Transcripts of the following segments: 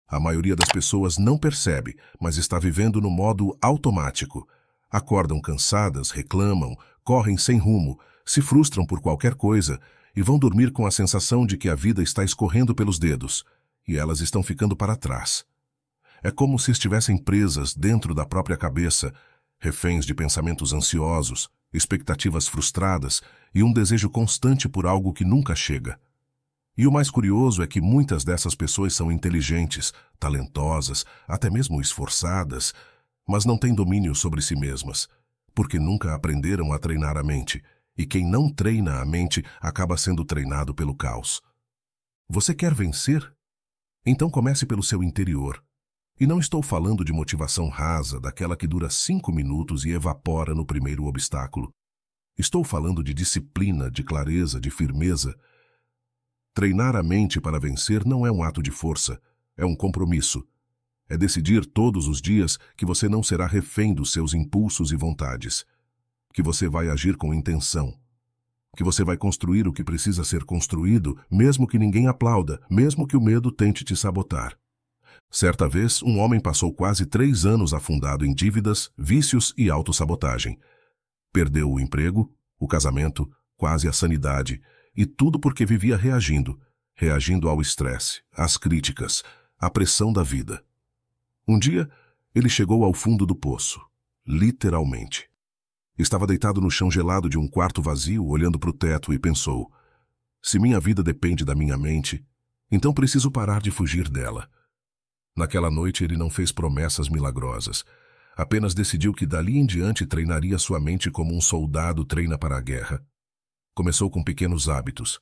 A maioria das pessoas não percebe, mas está vivendo no modo automático. Acordam cansadas, reclamam, correm sem rumo, se frustram por qualquer coisa e vão dormir com a sensação de que a vida está escorrendo pelos dedos e elas estão ficando para trás. É como se estivessem presas dentro da própria cabeça, reféns de pensamentos ansiosos, expectativas frustradas e um desejo constante por algo que nunca chega. E o mais curioso é que muitas dessas pessoas são inteligentes, talentosas, até mesmo esforçadas, mas não têm domínio sobre si mesmas, porque nunca aprenderam a treinar a mente, e quem não treina a mente acaba sendo treinado pelo caos. Você quer vencer? Então comece pelo seu interior. E não estou falando de motivação rasa, daquela que dura 5 minutos e evapora no primeiro obstáculo. Estou falando de disciplina, de clareza, de firmeza. Treinar a mente para vencer não é um ato de força, é um compromisso. É decidir todos os dias que você não será refém dos seus impulsos e vontades, que você vai agir com intenção, que você vai construir o que precisa ser construído, mesmo que ninguém aplauda, mesmo que o medo tente te sabotar. Certa vez, um homem passou quase 3 anos afundado em dívidas, vícios e autossabotagem. Perdeu o emprego, o casamento, quase a sanidade, e tudo porque vivia reagindo ao estresse, às críticas, à pressão da vida. Um dia, ele chegou ao fundo do poço, literalmente. Estava deitado no chão gelado de um quarto vazio, olhando para o teto e pensou: se minha vida depende da minha mente, então preciso parar de fugir dela. Naquela noite ele não fez promessas milagrosas. Apenas decidiu que dali em diante treinaria sua mente como um soldado treina para a guerra. Começou com pequenos hábitos.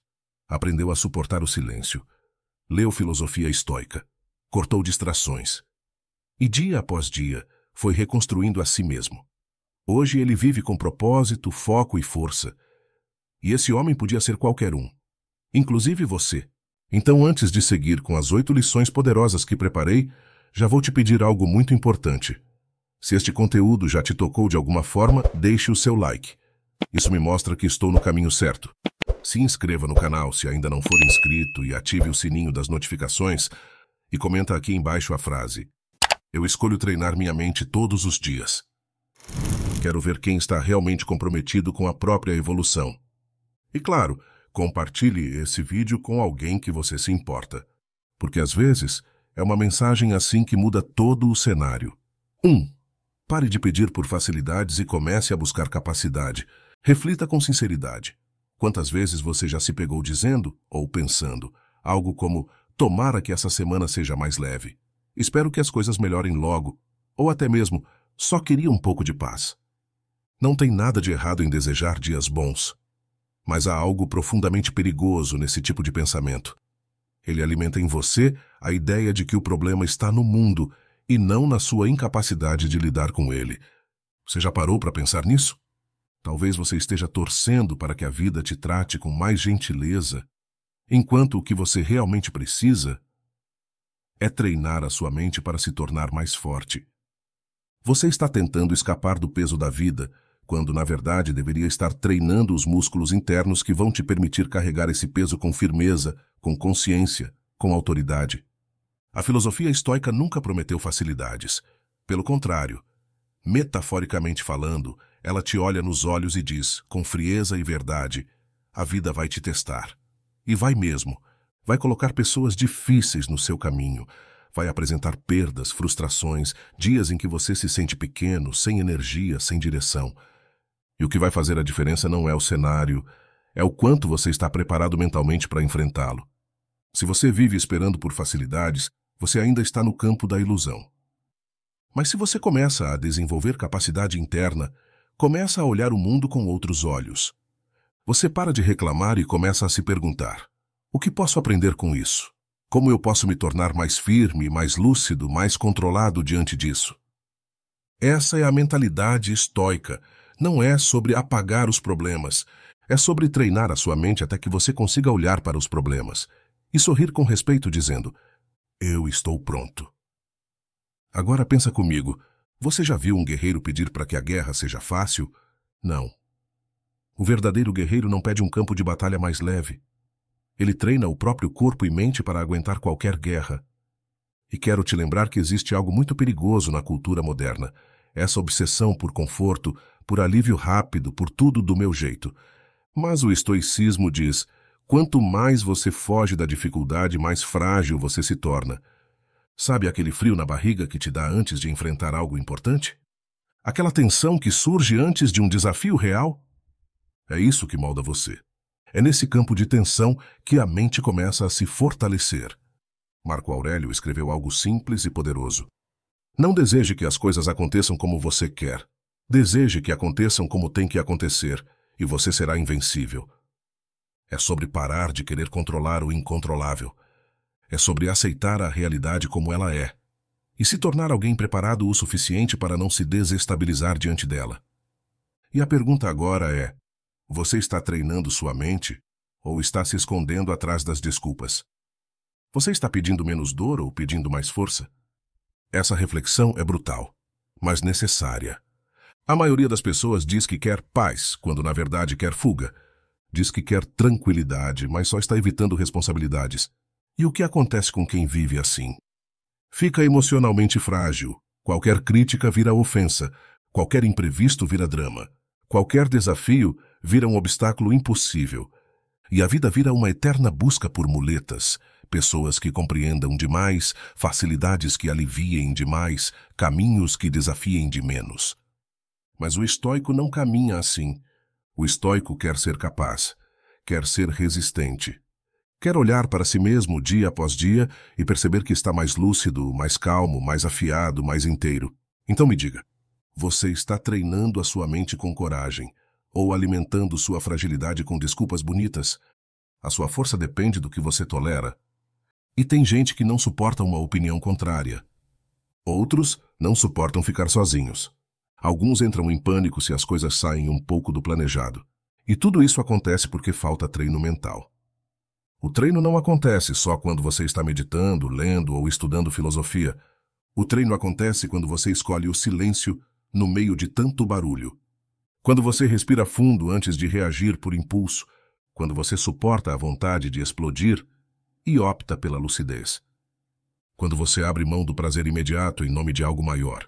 Aprendeu a suportar o silêncio. Leu filosofia estoica. Cortou distrações. E dia após dia foi reconstruindo a si mesmo. Hoje ele vive com propósito, foco e força. E esse homem podia ser qualquer um, inclusive você. Então, antes de seguir com as 8 lições poderosas que preparei, já vou te pedir algo muito importante. Se este conteúdo já te tocou de alguma forma, deixe o seu like. Isso me mostra que estou no caminho certo. Se inscreva no canal se ainda não for inscrito e ative o sininho das notificações e comenta aqui embaixo a frase: eu escolho treinar minha mente todos os dias. Quero ver quem está realmente comprometido com a própria evolução. E claro, compartilhe esse vídeo com alguém que você se importa, porque às vezes é uma mensagem assim que muda todo o cenário. 1. Pare de pedir por facilidades e comece a buscar capacidade. Reflita com sinceridade. Quantas vezes você já se pegou dizendo, ou pensando, algo como: tomara que essa semana seja mais leve, espero que as coisas melhorem logo, ou até mesmo: só queria um pouco de paz. Não tem nada de errado em desejar dias bons. Mas há algo profundamente perigoso nesse tipo de pensamento. Ele alimenta em você a ideia de que o problema está no mundo e não na sua incapacidade de lidar com ele. Você já parou para pensar nisso? Talvez você esteja torcendo para que a vida te trate com mais gentileza, enquanto o que você realmente precisa é treinar a sua mente para se tornar mais forte. Você está tentando escapar do peso da vida, quando na verdade deveria estar treinando os músculos internos que vão te permitir carregar esse peso com firmeza, com consciência, com autoridade. A filosofia estoica nunca prometeu facilidades. Pelo contrário, metaforicamente falando, ela te olha nos olhos e diz, com frieza e verdade: a vida vai te testar. E vai mesmo. Vai colocar pessoas difíceis no seu caminho. Vai apresentar perdas, frustrações, dias em que você se sente pequeno, sem energia, sem direção. E o que vai fazer a diferença não é o cenário, é o quanto você está preparado mentalmente para enfrentá-lo. Se você vive esperando por facilidades, você ainda está no campo da ilusão. Mas se você começa a desenvolver capacidade interna, começa a olhar o mundo com outros olhos. Você para de reclamar e começa a se perguntar: o que posso aprender com isso? Como eu posso me tornar mais firme, mais lúcido, mais controlado diante disso? Essa é a mentalidade estoica. Não é sobre apagar os problemas. É sobre treinar a sua mente até que você consiga olhar para os problemas e sorrir com respeito dizendo: eu estou pronto. Agora pensa comigo. Você já viu um guerreiro pedir para que a guerra seja fácil? Não. O verdadeiro guerreiro não pede um campo de batalha mais leve. Ele treina o próprio corpo e mente para aguentar qualquer guerra. E quero te lembrar que existe algo muito perigoso na cultura moderna. Essa obsessão por conforto, por alívio rápido, por tudo do meu jeito. Mas o estoicismo diz, quanto mais você foge da dificuldade, mais frágil você se torna. Sabe aquele frio na barriga que te dá antes de enfrentar algo importante? Aquela tensão que surge antes de um desafio real? É isso que molda você. É nesse campo de tensão que a mente começa a se fortalecer. Marco Aurélio escreveu algo simples e poderoso. Não deseje que as coisas aconteçam como você quer. Deseje que aconteçam como tem que acontecer, e você será invencível. É sobre parar de querer controlar o incontrolável. É sobre aceitar a realidade como ela é, e se tornar alguém preparado o suficiente para não se desestabilizar diante dela. E a pergunta agora é, você está treinando sua mente ou está se escondendo atrás das desculpas? Você está pedindo menos dor ou pedindo mais força? Essa reflexão é brutal, mas necessária. A maioria das pessoas diz que quer paz, quando na verdade quer fuga. Diz que quer tranquilidade, mas só está evitando responsabilidades. E o que acontece com quem vive assim? Fica emocionalmente frágil. Qualquer crítica vira ofensa. Qualquer imprevisto vira drama. Qualquer desafio vira um obstáculo impossível. E a vida vira uma eterna busca por muletas. Pessoas que compreendam demais, facilidades que aliviem demais, caminhos que desafiem de menos. Mas o estoico não caminha assim. O estoico quer ser capaz, quer ser resistente. Quer olhar para si mesmo dia após dia e perceber que está mais lúcido, mais calmo, mais afiado, mais inteiro. Então me diga, você está treinando a sua mente com coragem ou alimentando sua fragilidade com desculpas bonitas? A sua força depende do que você tolera. E tem gente que não suporta uma opinião contrária. Outros não suportam ficar sozinhos. Alguns entram em pânico se as coisas saem um pouco do planejado. E tudo isso acontece porque falta treino mental. O treino não acontece só quando você está meditando, lendo ou estudando filosofia. O treino acontece quando você escolhe o silêncio no meio de tanto barulho. Quando você respira fundo antes de reagir por impulso. Quando você suporta a vontade de explodir e opta pela lucidez. Quando você abre mão do prazer imediato em nome de algo maior.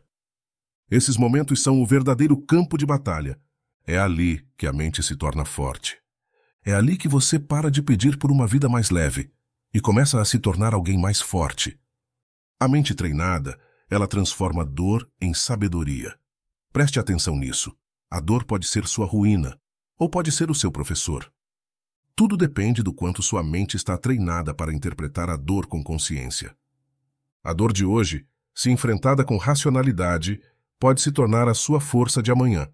Esses momentos são o verdadeiro campo de batalha. É ali que a mente se torna forte. É ali que você para de pedir por uma vida mais leve e começa a se tornar alguém mais forte. A mente treinada, ela transforma dor em sabedoria. Preste atenção nisso. A dor pode ser sua ruína ou pode ser o seu professor. Tudo depende do quanto sua mente está treinada para interpretar a dor com consciência. A dor de hoje, se enfrentada com racionalidade, pode se tornar a sua força de amanhã.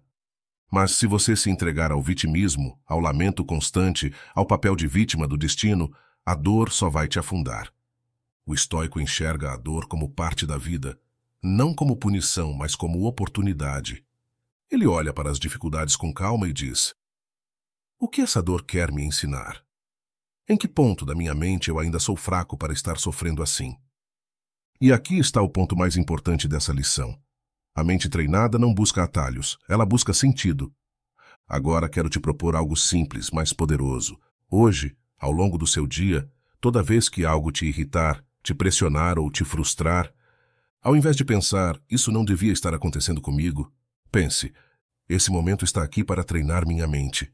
Mas se você se entregar ao vitimismo, ao lamento constante, ao papel de vítima do destino, a dor só vai te afundar. O estoico enxerga a dor como parte da vida, não como punição, mas como oportunidade. Ele olha para as dificuldades com calma e diz: o que essa dor quer me ensinar? Em que ponto da minha mente eu ainda sou fraco para estar sofrendo assim? E aqui está o ponto mais importante dessa lição. A mente treinada não busca atalhos, ela busca sentido. Agora quero te propor algo simples, mas poderoso. Hoje, ao longo do seu dia, toda vez que algo te irritar, te pressionar ou te frustrar, ao invés de pensar, isso não devia estar acontecendo comigo, pense, esse momento está aqui para treinar minha mente.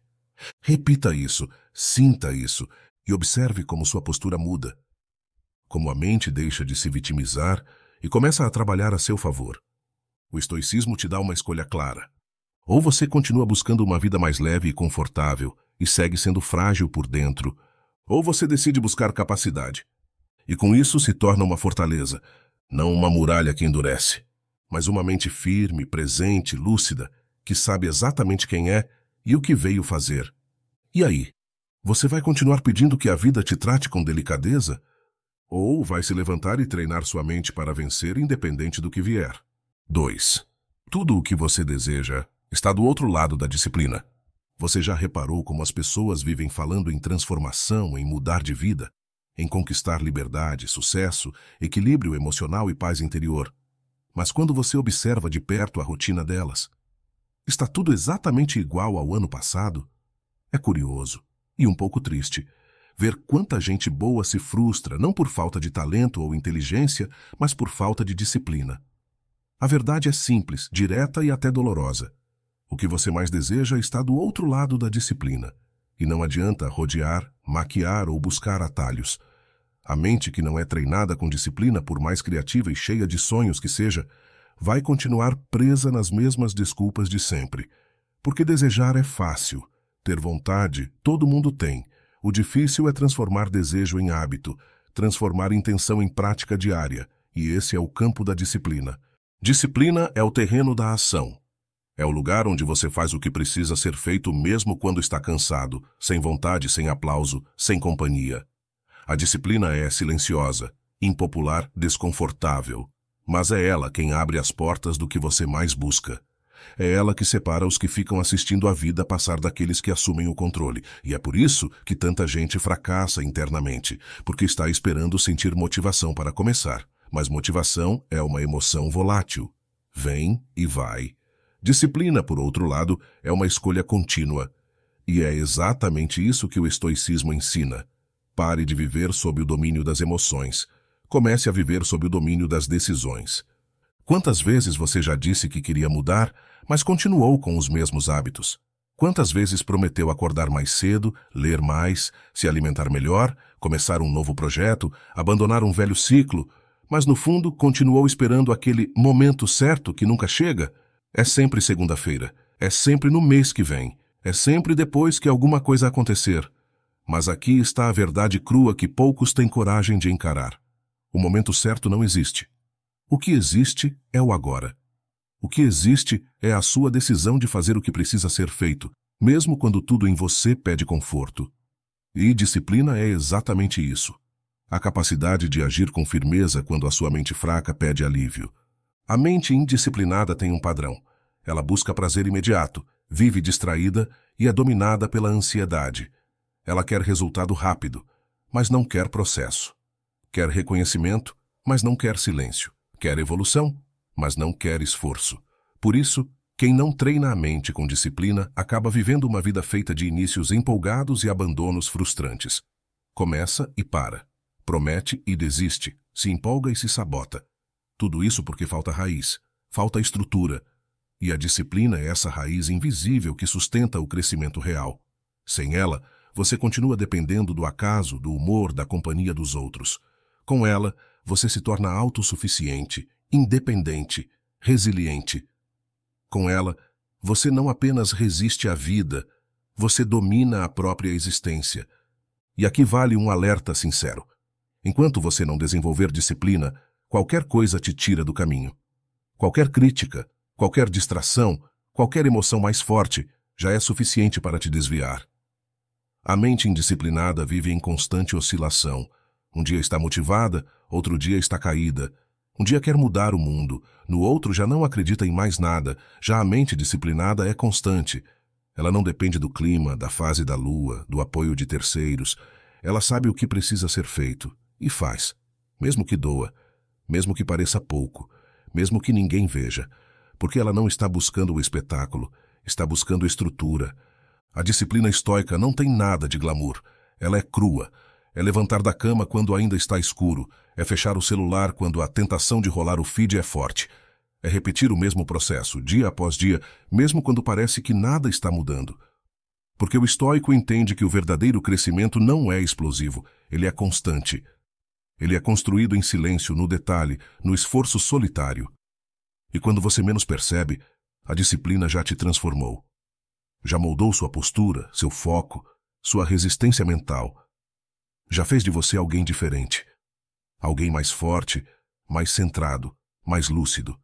Repita isso, sinta isso e observe como sua postura muda. Como a mente deixa de se vitimizar e começa a trabalhar a seu favor. O estoicismo te dá uma escolha clara. Ou você continua buscando uma vida mais leve e confortável e segue sendo frágil por dentro, ou você decide buscar capacidade. E com isso se torna uma fortaleza, não uma muralha que endurece, mas uma mente firme, presente, lúcida, que sabe exatamente quem é e o que veio fazer. E aí? Você vai continuar pedindo que a vida te trate com delicadeza? Ou vai se levantar e treinar sua mente para vencer independente do que vier? 2. Tudo o que você deseja está do outro lado da disciplina. Você já reparou como as pessoas vivem falando em transformação, em mudar de vida, em conquistar liberdade, sucesso, equilíbrio emocional e paz interior? Mas quando você observa de perto a rotina delas, está tudo exatamente igual ao ano passado? É curioso e um pouco triste ver quanta gente boa se frustra, não por falta de talento ou inteligência, mas por falta de disciplina. A verdade é simples, direta e até dolorosa. O que você mais deseja está do outro lado da disciplina. E não adianta rodear, maquiar ou buscar atalhos. A mente que não é treinada com disciplina, por mais criativa e cheia de sonhos que seja, vai continuar presa nas mesmas desculpas de sempre. Porque desejar é fácil. Ter vontade, todo mundo tem. O difícil é transformar desejo em hábito, transformar intenção em prática diária. E esse é o campo da disciplina. Disciplina é o terreno da ação. É o lugar onde você faz o que precisa ser feito mesmo quando está cansado, sem vontade, sem aplauso, sem companhia. A disciplina é silenciosa, impopular, desconfortável. Mas é ela quem abre as portas do que você mais busca. É ela que separa os que ficam assistindo a vida passar daqueles que assumem o controle. E é por isso que tanta gente fracassa internamente, porque está esperando sentir motivação para começar. Mas motivação é uma emoção volátil. Vem e vai. Disciplina, por outro lado, é uma escolha contínua. E é exatamente isso que o estoicismo ensina. Pare de viver sob o domínio das emoções. Comece a viver sob o domínio das decisões. Quantas vezes você já disse que queria mudar, mas continuou com os mesmos hábitos? Quantas vezes prometeu acordar mais cedo, ler mais, se alimentar melhor, começar um novo projeto, abandonar um velho ciclo, mas no fundo continuou esperando aquele momento certo que nunca chega? É sempre segunda-feira, é sempre no mês que vem, é sempre depois que alguma coisa acontecer. Mas aqui está a verdade crua que poucos têm coragem de encarar. O momento certo não existe. O que existe é o agora. O que existe é a sua decisão de fazer o que precisa ser feito, mesmo quando tudo em você pede conforto. E disciplina é exatamente isso. A capacidade de agir com firmeza quando a sua mente fraca pede alívio. A mente indisciplinada tem um padrão. Ela busca prazer imediato, vive distraída e é dominada pela ansiedade. Ela quer resultado rápido, mas não quer processo. Quer reconhecimento, mas não quer silêncio. Quer evolução, mas não quer esforço. Por isso, quem não treina a mente com disciplina acaba vivendo uma vida feita de inícios empolgados e abandonos frustrantes. Começa e para. Promete e desiste. Se empolga e se sabota. Tudo isso porque falta raiz, falta estrutura. E a disciplina é essa raiz invisível que sustenta o crescimento real. Sem ela, você continua dependendo do acaso, do humor, da companhia dos outros. Com ela, você se torna autossuficiente, independente, resiliente. Com ela, você não apenas resiste à vida, você domina a própria existência. E aqui vale um alerta sincero. Enquanto você não desenvolver disciplina, qualquer coisa te tira do caminho. Qualquer crítica, qualquer distração, qualquer emoção mais forte já é suficiente para te desviar. A mente indisciplinada vive em constante oscilação. Um dia está motivada, outro dia está caída. Um dia quer mudar o mundo, no outro já não acredita em mais nada. Já a mente disciplinada é constante. Ela não depende do clima, da fase da lua, do apoio de terceiros. Ela sabe o que precisa ser feito e faz, mesmo que doa. Mesmo que pareça pouco, mesmo que ninguém veja, porque ela não está buscando o espetáculo, está buscando estrutura. A disciplina estoica não tem nada de glamour, ela é crua. É levantar da cama quando ainda está escuro, é fechar o celular quando a tentação de rolar o feed é forte. É repetir o mesmo processo, dia após dia, mesmo quando parece que nada está mudando. Porque o estoico entende que o verdadeiro crescimento não é explosivo, ele é constante. Ele é construído em silêncio, no detalhe, no esforço solitário. E quando você menos percebe, a disciplina já te transformou. Já moldou sua postura, seu foco, sua resistência mental. Já fez de você alguém diferente. Alguém mais forte, mais centrado, mais lúcido.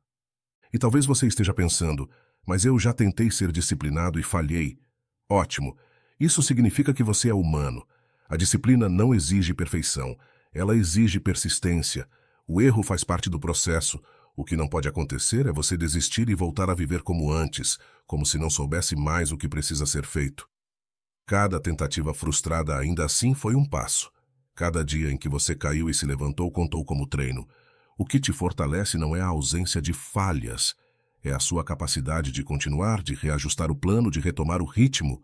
E talvez você esteja pensando, mas eu já tentei ser disciplinado e falhei. Ótimo. Isso significa que você é humano. A disciplina não exige perfeição. Ela exige persistência. O erro faz parte do processo. O que não pode acontecer é você desistir e voltar a viver como antes, como se não soubesse mais o que precisa ser feito. Cada tentativa frustrada ainda assim foi um passo. Cada dia em que você caiu e se levantou contou como treino. O que te fortalece não é a ausência de falhas, é a sua capacidade de continuar, de reajustar o plano, de retomar o ritmo.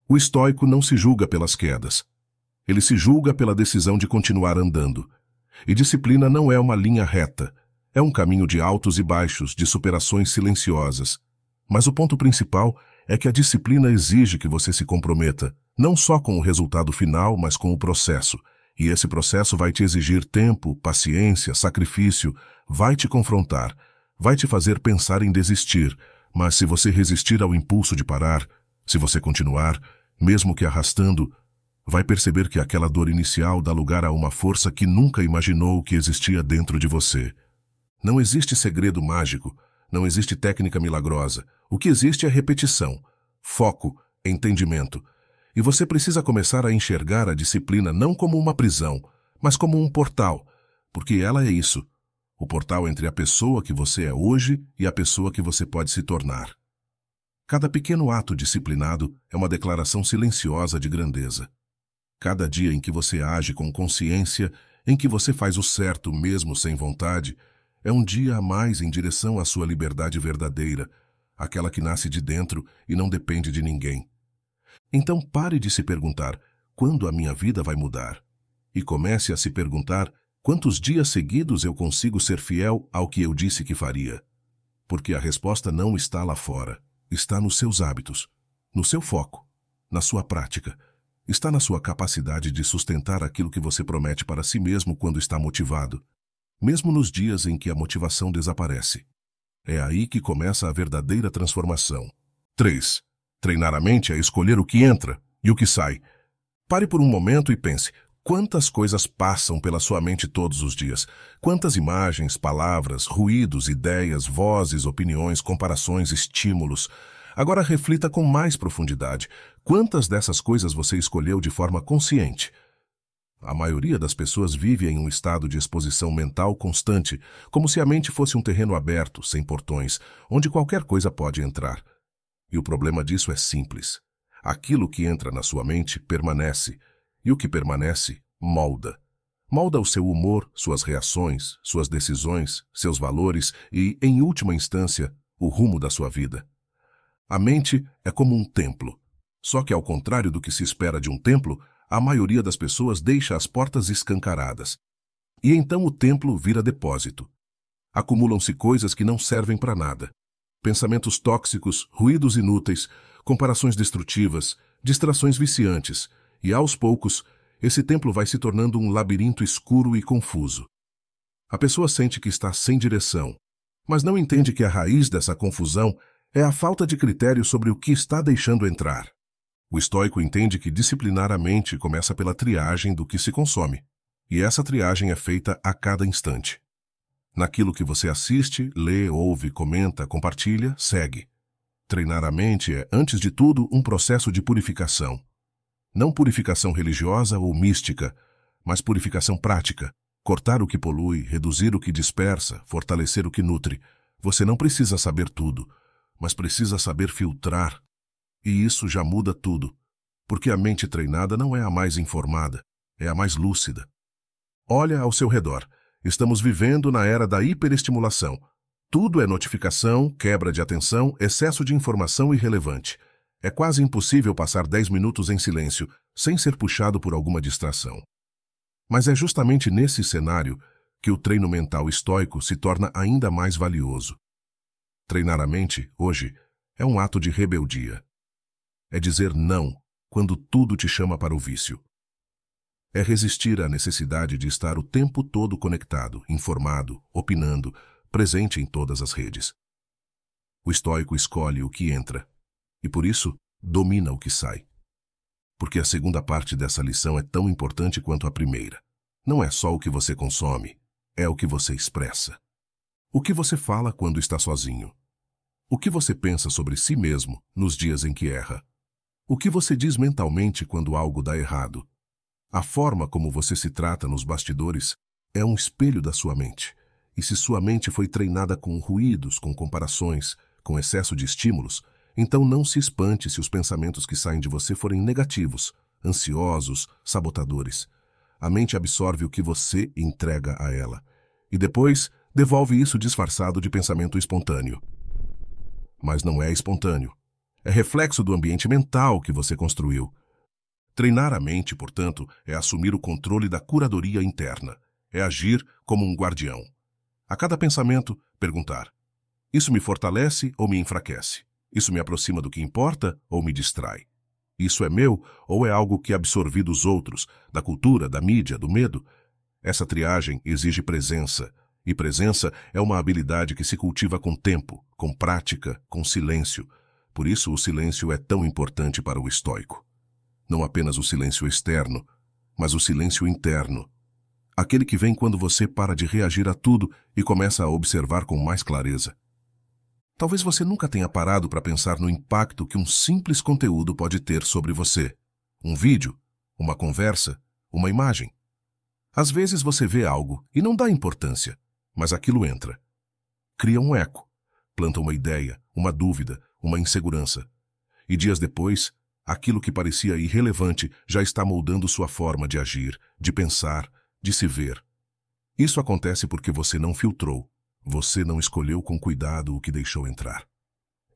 O estoico não se julga pelas quedas. Ele se julga pela decisão de continuar andando. E disciplina não é uma linha reta. É um caminho de altos e baixos, de superações silenciosas. Mas o ponto principal é que a disciplina exige que você se comprometa, não só com o resultado final, mas com o processo. E esse processo vai te exigir tempo, paciência, sacrifício, vai te confrontar, vai te fazer pensar em desistir. Mas se você resistir ao impulso de parar, se você continuar, mesmo que arrastando, vai perceber que aquela dor inicial dá lugar a uma força que nunca imaginou que existia dentro de você. Não existe segredo mágico, não existe técnica milagrosa. O que existe é repetição, foco, entendimento. E você precisa começar a enxergar a disciplina não como uma prisão, mas como um portal, porque ela é isso, o portal entre a pessoa que você é hoje e a pessoa que você pode se tornar. Cada pequeno ato disciplinado é uma declaração silenciosa de grandeza. Cada dia em que você age com consciência, em que você faz o certo mesmo sem vontade, é um dia a mais em direção à sua liberdade verdadeira, aquela que nasce de dentro e não depende de ninguém. Então pare de se perguntar, quando a minha vida vai mudar? E comece a se perguntar, quantos dias seguidos eu consigo ser fiel ao que eu disse que faria? Porque a resposta não está lá fora, está nos seus hábitos, no seu foco, na sua prática. Está na sua capacidade de sustentar aquilo que você promete para si mesmo quando está motivado, mesmo nos dias em que a motivação desaparece. É aí que começa a verdadeira transformação. 3. Treinar a mente é escolher o que entra e o que sai. Pare por um momento e pense, quantas coisas passam pela sua mente todos os dias? Quantas imagens, palavras, ruídos, ideias, vozes, opiniões, comparações, estímulos? Agora reflita com mais profundidade. Quantas dessas coisas você escolheu de forma consciente? A maioria das pessoas vive em um estado de exposição mental constante, como se a mente fosse um terreno aberto, sem portões, onde qualquer coisa pode entrar. E o problema disso é simples. Aquilo que entra na sua mente permanece, e o que permanece molda. Molda o seu humor, suas reações, suas decisões, seus valores e, em última instância, o rumo da sua vida. A mente é como um templo. Só que, ao contrário do que se espera de um templo, a maioria das pessoas deixa as portas escancaradas. E então o templo vira depósito. Acumulam-se coisas que não servem para nada. Pensamentos tóxicos, ruídos inúteis, comparações destrutivas, distrações viciantes. E, aos poucos, esse templo vai se tornando um labirinto escuro e confuso. A pessoa sente que está sem direção, mas não entende que a raiz dessa confusão é a falta de critério sobre o que está deixando entrar. O estoico entende que disciplinar a mente começa pela triagem do que se consome, e essa triagem é feita a cada instante. Naquilo que você assiste, lê, ouve, comenta, compartilha, segue. Treinar a mente é, antes de tudo, um processo de purificação. Não purificação religiosa ou mística, mas purificação prática. Cortar o que polui, reduzir o que dispersa, fortalecer o que nutre. Você não precisa saber tudo, mas precisa saber filtrar. E isso já muda tudo, porque a mente treinada não é a mais informada, é a mais lúcida. Olha ao seu redor. Estamos vivendo na era da hiperestimulação. Tudo é notificação, quebra de atenção, excesso de informação irrelevante. É quase impossível passar 10 minutos em silêncio, sem ser puxado por alguma distração. Mas é justamente nesse cenário que o treino mental estoico se torna ainda mais valioso. Treinar a mente, hoje, é um ato de rebeldia. É dizer não quando tudo te chama para o vício. É resistir à necessidade de estar o tempo todo conectado, informado, opinando, presente em todas as redes. O estoico escolhe o que entra e, por isso, domina o que sai. Porque a segunda parte dessa lição é tão importante quanto a primeira. Não é só o que você consome, é o que você expressa. O que você fala quando está sozinho. O que você pensa sobre si mesmo nos dias em que erra. O que você diz mentalmente quando algo dá errado. A forma como você se trata nos bastidores é um espelho da sua mente. E se sua mente foi treinada com ruídos, com comparações, com excesso de estímulos, então não se espante se os pensamentos que saem de você forem negativos, ansiosos, sabotadores. A mente absorve o que você entrega a ela. E depois devolve isso disfarçado de pensamento espontâneo. Mas não é espontâneo. É reflexo do ambiente mental que você construiu. Treinar a mente, portanto, é assumir o controle da curadoria interna. É agir como um guardião. A cada pensamento, perguntar: isso me fortalece ou me enfraquece? Isso me aproxima do que importa ou me distrai? Isso é meu ou é algo que absorvi dos outros, da cultura, da mídia, do medo? Essa triagem exige presença, e presença é uma habilidade que se cultiva com tempo, com prática, com silêncio. Por isso o silêncio é tão importante para o estoico. Não apenas o silêncio externo, mas o silêncio interno. Aquele que vem quando você para de reagir a tudo e começa a observar com mais clareza. Talvez você nunca tenha parado para pensar no impacto que um simples conteúdo pode ter sobre você. Um vídeo, uma conversa, uma imagem. Às vezes você vê algo e não dá importância, mas aquilo entra. Cria um eco, planta uma ideia, uma dúvida, uma insegurança. E dias depois, aquilo que parecia irrelevante já está moldando sua forma de agir, de pensar, de se ver. Isso acontece porque você não filtrou, você não escolheu com cuidado o que deixou entrar.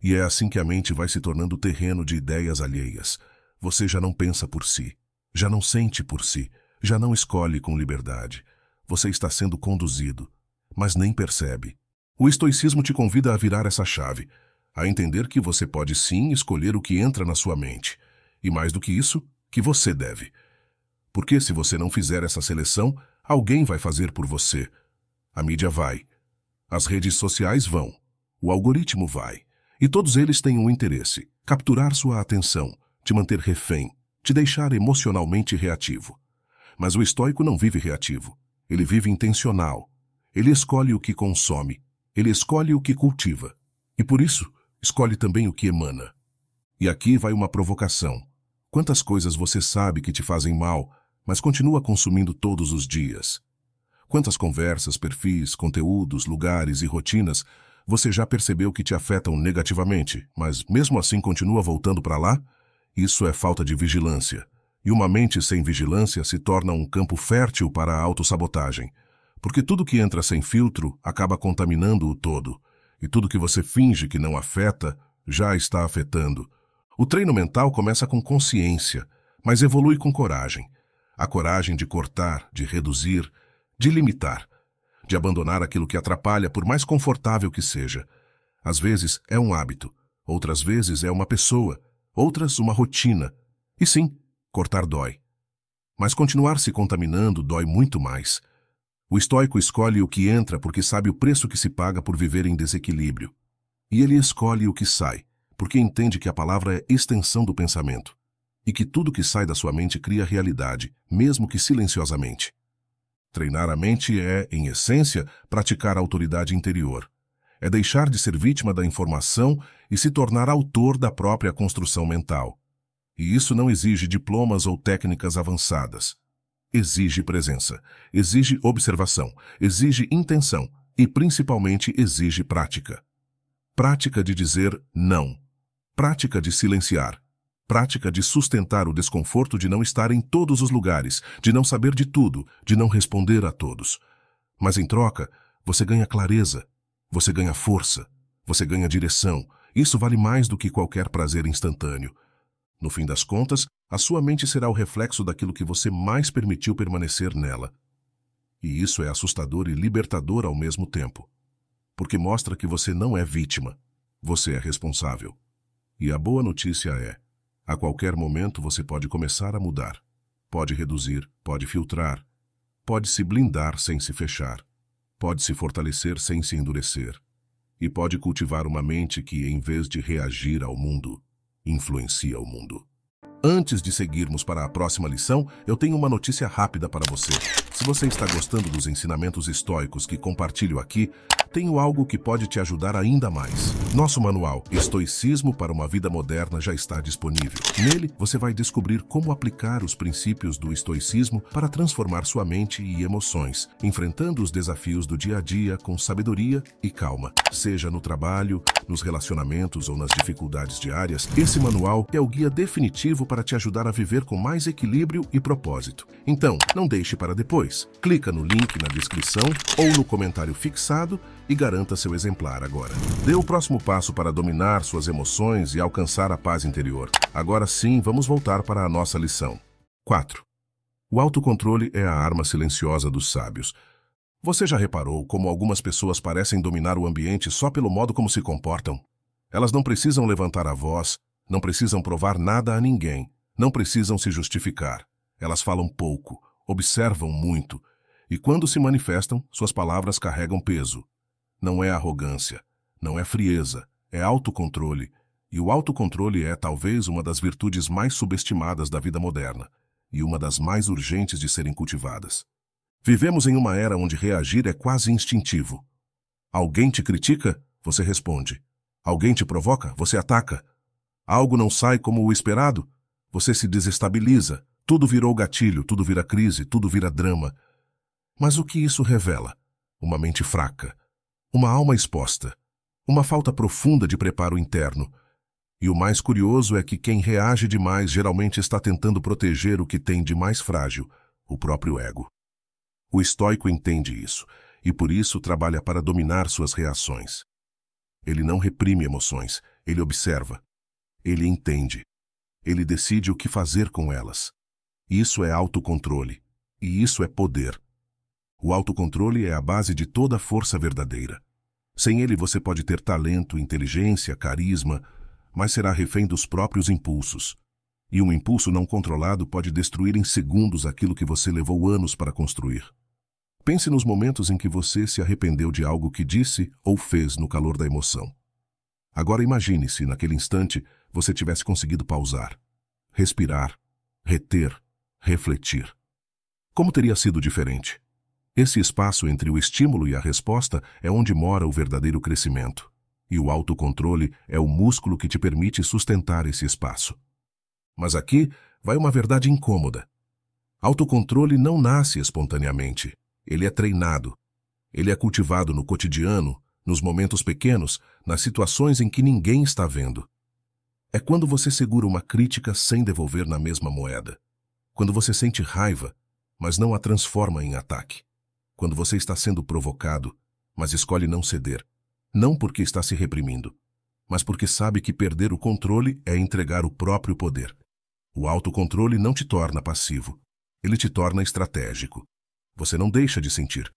E é assim que a mente vai se tornando terreno de ideias alheias. Você já não pensa por si, já não sente por si, já não escolhe com liberdade. Você está sendo conduzido, mas nem percebe. O estoicismo te convida a virar essa chave, a entender que você pode sim escolher o que entra na sua mente. E mais do que isso, que você deve. Porque se você não fizer essa seleção, alguém vai fazer por você. A mídia vai. As redes sociais vão. O algoritmo vai. E todos eles têm um interesse: capturar sua atenção, te manter refém, te deixar emocionalmente reativo. Mas o estoico não vive reativo. Ele vive intencional. Ele escolhe o que consome. Ele escolhe o que cultiva. E por isso, escolhe também o que emana. E aqui vai uma provocação. Quantas coisas você sabe que te fazem mal, mas continua consumindo todos os dias? Quantas conversas, perfis, conteúdos, lugares e rotinas você já percebeu que te afetam negativamente, mas mesmo assim continua voltando para lá? Isso é falta de vigilância. E uma mente sem vigilância se torna um campo fértil para a autossabotagem. Porque tudo que entra sem filtro acaba contaminando o todo. E tudo que você finge que não afeta, já está afetando. O treino mental começa com consciência, mas evolui com coragem. A coragem de cortar, de reduzir, de limitar, de abandonar aquilo que atrapalha, por mais confortável que seja. Às vezes é um hábito, outras vezes é uma pessoa, outras uma rotina. E sim, cortar dói. Mas continuar se contaminando dói muito mais. O estoico escolhe o que entra porque sabe o preço que se paga por viver em desequilíbrio. E ele escolhe o que sai, porque entende que a palavra é extensão do pensamento, e que tudo que sai da sua mente cria realidade, mesmo que silenciosamente. Treinar a mente é, em essência, praticar a autoridade interior. É deixar de ser vítima da informação e se tornar autor da própria construção mental. E isso não exige diplomas ou técnicas avançadas. Exige presença, exige observação, exige intenção e, principalmente, exige prática. Prática de dizer não. Prática de silenciar. Prática de sustentar o desconforto de não estar em todos os lugares, de não saber de tudo, de não responder a todos. Mas em troca, você ganha clareza, você ganha força, você ganha direção. Isso vale mais do que qualquer prazer instantâneo. No fim das contas, a sua mente será o reflexo daquilo que você mais permitiu permanecer nela. E isso é assustador e libertador ao mesmo tempo. Porque mostra que você não é vítima, você é responsável. E a boa notícia é: a qualquer momento você pode começar a mudar. Pode reduzir, pode filtrar. Pode se blindar sem se fechar. Pode se fortalecer sem se endurecer. E pode cultivar uma mente que, em vez de reagir ao mundo, influencia o mundo. Antes de seguirmos para a próxima lição, eu tenho uma notícia rápida para você. Se você está gostando dos ensinamentos estoicos que compartilho aqui, tenho algo que pode te ajudar ainda mais. Nosso manual Estoicismo para uma Vida Moderna já está disponível. Nele, você vai descobrir como aplicar os princípios do estoicismo para transformar sua mente e emoções, enfrentando os desafios do dia a dia com sabedoria e calma. Seja no trabalho, nos relacionamentos ou nas dificuldades diárias, esse manual é o guia definitivo para te ajudar a viver com mais equilíbrio e propósito. Então, não deixe para depois. Clica no link na descrição ou no comentário fixado e garanta seu exemplar agora. Dê o próximo passo para dominar suas emoções e alcançar a paz interior. Agora sim, vamos voltar para a nossa lição. 4. O autocontrole é a arma silenciosa dos sábios. Você já reparou como algumas pessoas parecem dominar o ambiente só pelo modo como se comportam? Elas não precisam levantar a voz, não precisam provar nada a ninguém, não precisam se justificar. Elas falam pouco, observam muito, e quando se manifestam, suas palavras carregam peso. Não é arrogância, não é frieza, é autocontrole. E o autocontrole é talvez uma das virtudes mais subestimadas da vida moderna e uma das mais urgentes de serem cultivadas. Vivemos em uma era onde reagir é quase instintivo. Alguém te critica? Você responde. Alguém te provoca? Você ataca. Algo não sai como o esperado? Você se desestabiliza. Tudo virou gatilho, tudo vira crise, tudo vira drama. Mas o que isso revela? Uma mente fraca, uma alma exposta, uma falta profunda de preparo interno. E o mais curioso é que quem reage demais geralmente está tentando proteger o que tem de mais frágil, o próprio ego. O estoico entende isso, e por isso trabalha para dominar suas reações. Ele não reprime emoções, ele observa. Ele entende. Ele decide o que fazer com elas. Isso é autocontrole, e isso é poder. O autocontrole é a base de toda força verdadeira. Sem ele você pode ter talento, inteligência, carisma, mas será refém dos próprios impulsos. E um impulso não controlado pode destruir em segundos aquilo que você levou anos para construir. Pense nos momentos em que você se arrependeu de algo que disse ou fez no calor da emoção. Agora imagine se, naquele instante, você tivesse conseguido pausar, respirar, reter, refletir. Como teria sido diferente? Esse espaço entre o estímulo e a resposta é onde mora o verdadeiro crescimento. E o autocontrole é o músculo que te permite sustentar esse espaço. Mas aqui vai uma verdade incômoda. Autocontrole não nasce espontaneamente. Ele é treinado. Ele é cultivado no cotidiano, nos momentos pequenos, nas situações em que ninguém está vendo. É quando você segura uma crítica sem devolver na mesma moeda. Quando você sente raiva, mas não a transforma em ataque. Quando você está sendo provocado, mas escolhe não ceder. Não porque está se reprimindo, mas porque sabe que perder o controle é entregar o próprio poder. O autocontrole não te torna passivo. Ele te torna estratégico. Você não deixa de sentir.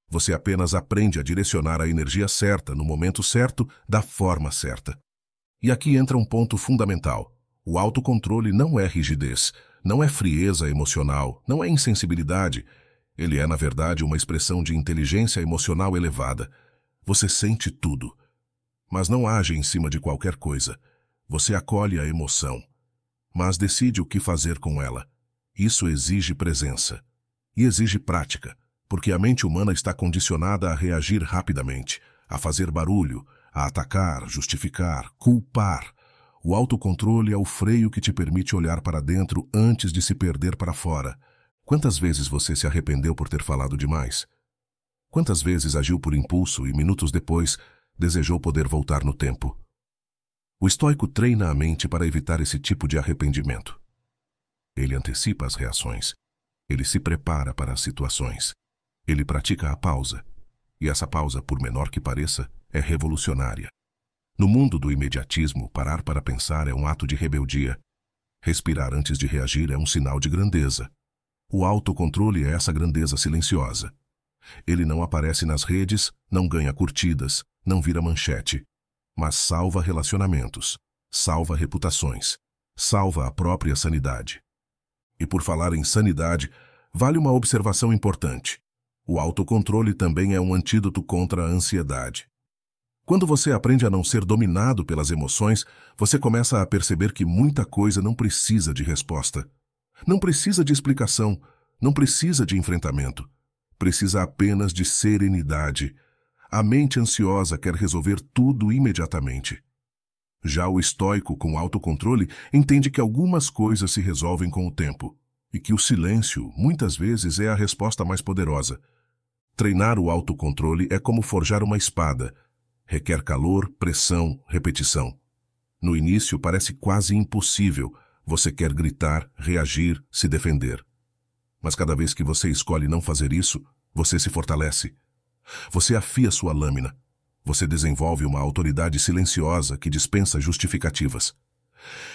Você apenas aprende a direcionar a energia certa, no momento certo, da forma certa. E aqui entra um ponto fundamental. O autocontrole não é rigidez, não é frieza emocional, não é insensibilidade. Ele é, na verdade, uma expressão de inteligência emocional elevada. Você sente tudo, mas não age em cima de qualquer coisa. Você acolhe a emoção, mas decide o que fazer com ela. Isso exige presença e exige prática, porque a mente humana está condicionada a reagir rapidamente, a fazer barulho, a atacar, justificar, culpar. O autocontrole é o freio que te permite olhar para dentro antes de se perder para fora. Quantas vezes você se arrependeu por ter falado demais? Quantas vezes agiu por impulso e, minutos depois, desejou poder voltar no tempo? O estoico treina a mente para evitar esse tipo de arrependimento. Ele antecipa as reações. Ele se prepara para as situações. Ele pratica a pausa. E essa pausa, por menor que pareça, é revolucionária. No mundo do imediatismo, parar para pensar é um ato de rebeldia. Respirar antes de reagir é um sinal de grandeza. O autocontrole é essa grandeza silenciosa. Ele não aparece nas redes, não ganha curtidas, não vira manchete, mas salva relacionamentos, salva reputações, salva a própria sanidade. E por falar em sanidade, vale uma observação importante. O autocontrole também é um antídoto contra a ansiedade. Quando você aprende a não ser dominado pelas emoções, você começa a perceber que muita coisa não precisa de resposta. Não precisa de explicação, não precisa de enfrentamento. Precisa apenas de serenidade. A mente ansiosa quer resolver tudo imediatamente. Já o estoico, com autocontrole, entende que algumas coisas se resolvem com o tempo e que o silêncio, muitas vezes, é a resposta mais poderosa. Treinar o autocontrole é como forjar uma espada. Requer calor, pressão, repetição. No início parece quase impossível. Você quer gritar, reagir, se defender. Mas cada vez que você escolhe não fazer isso, você se fortalece. Você afia sua lâmina. Você desenvolve uma autoridade silenciosa que dispensa justificativas.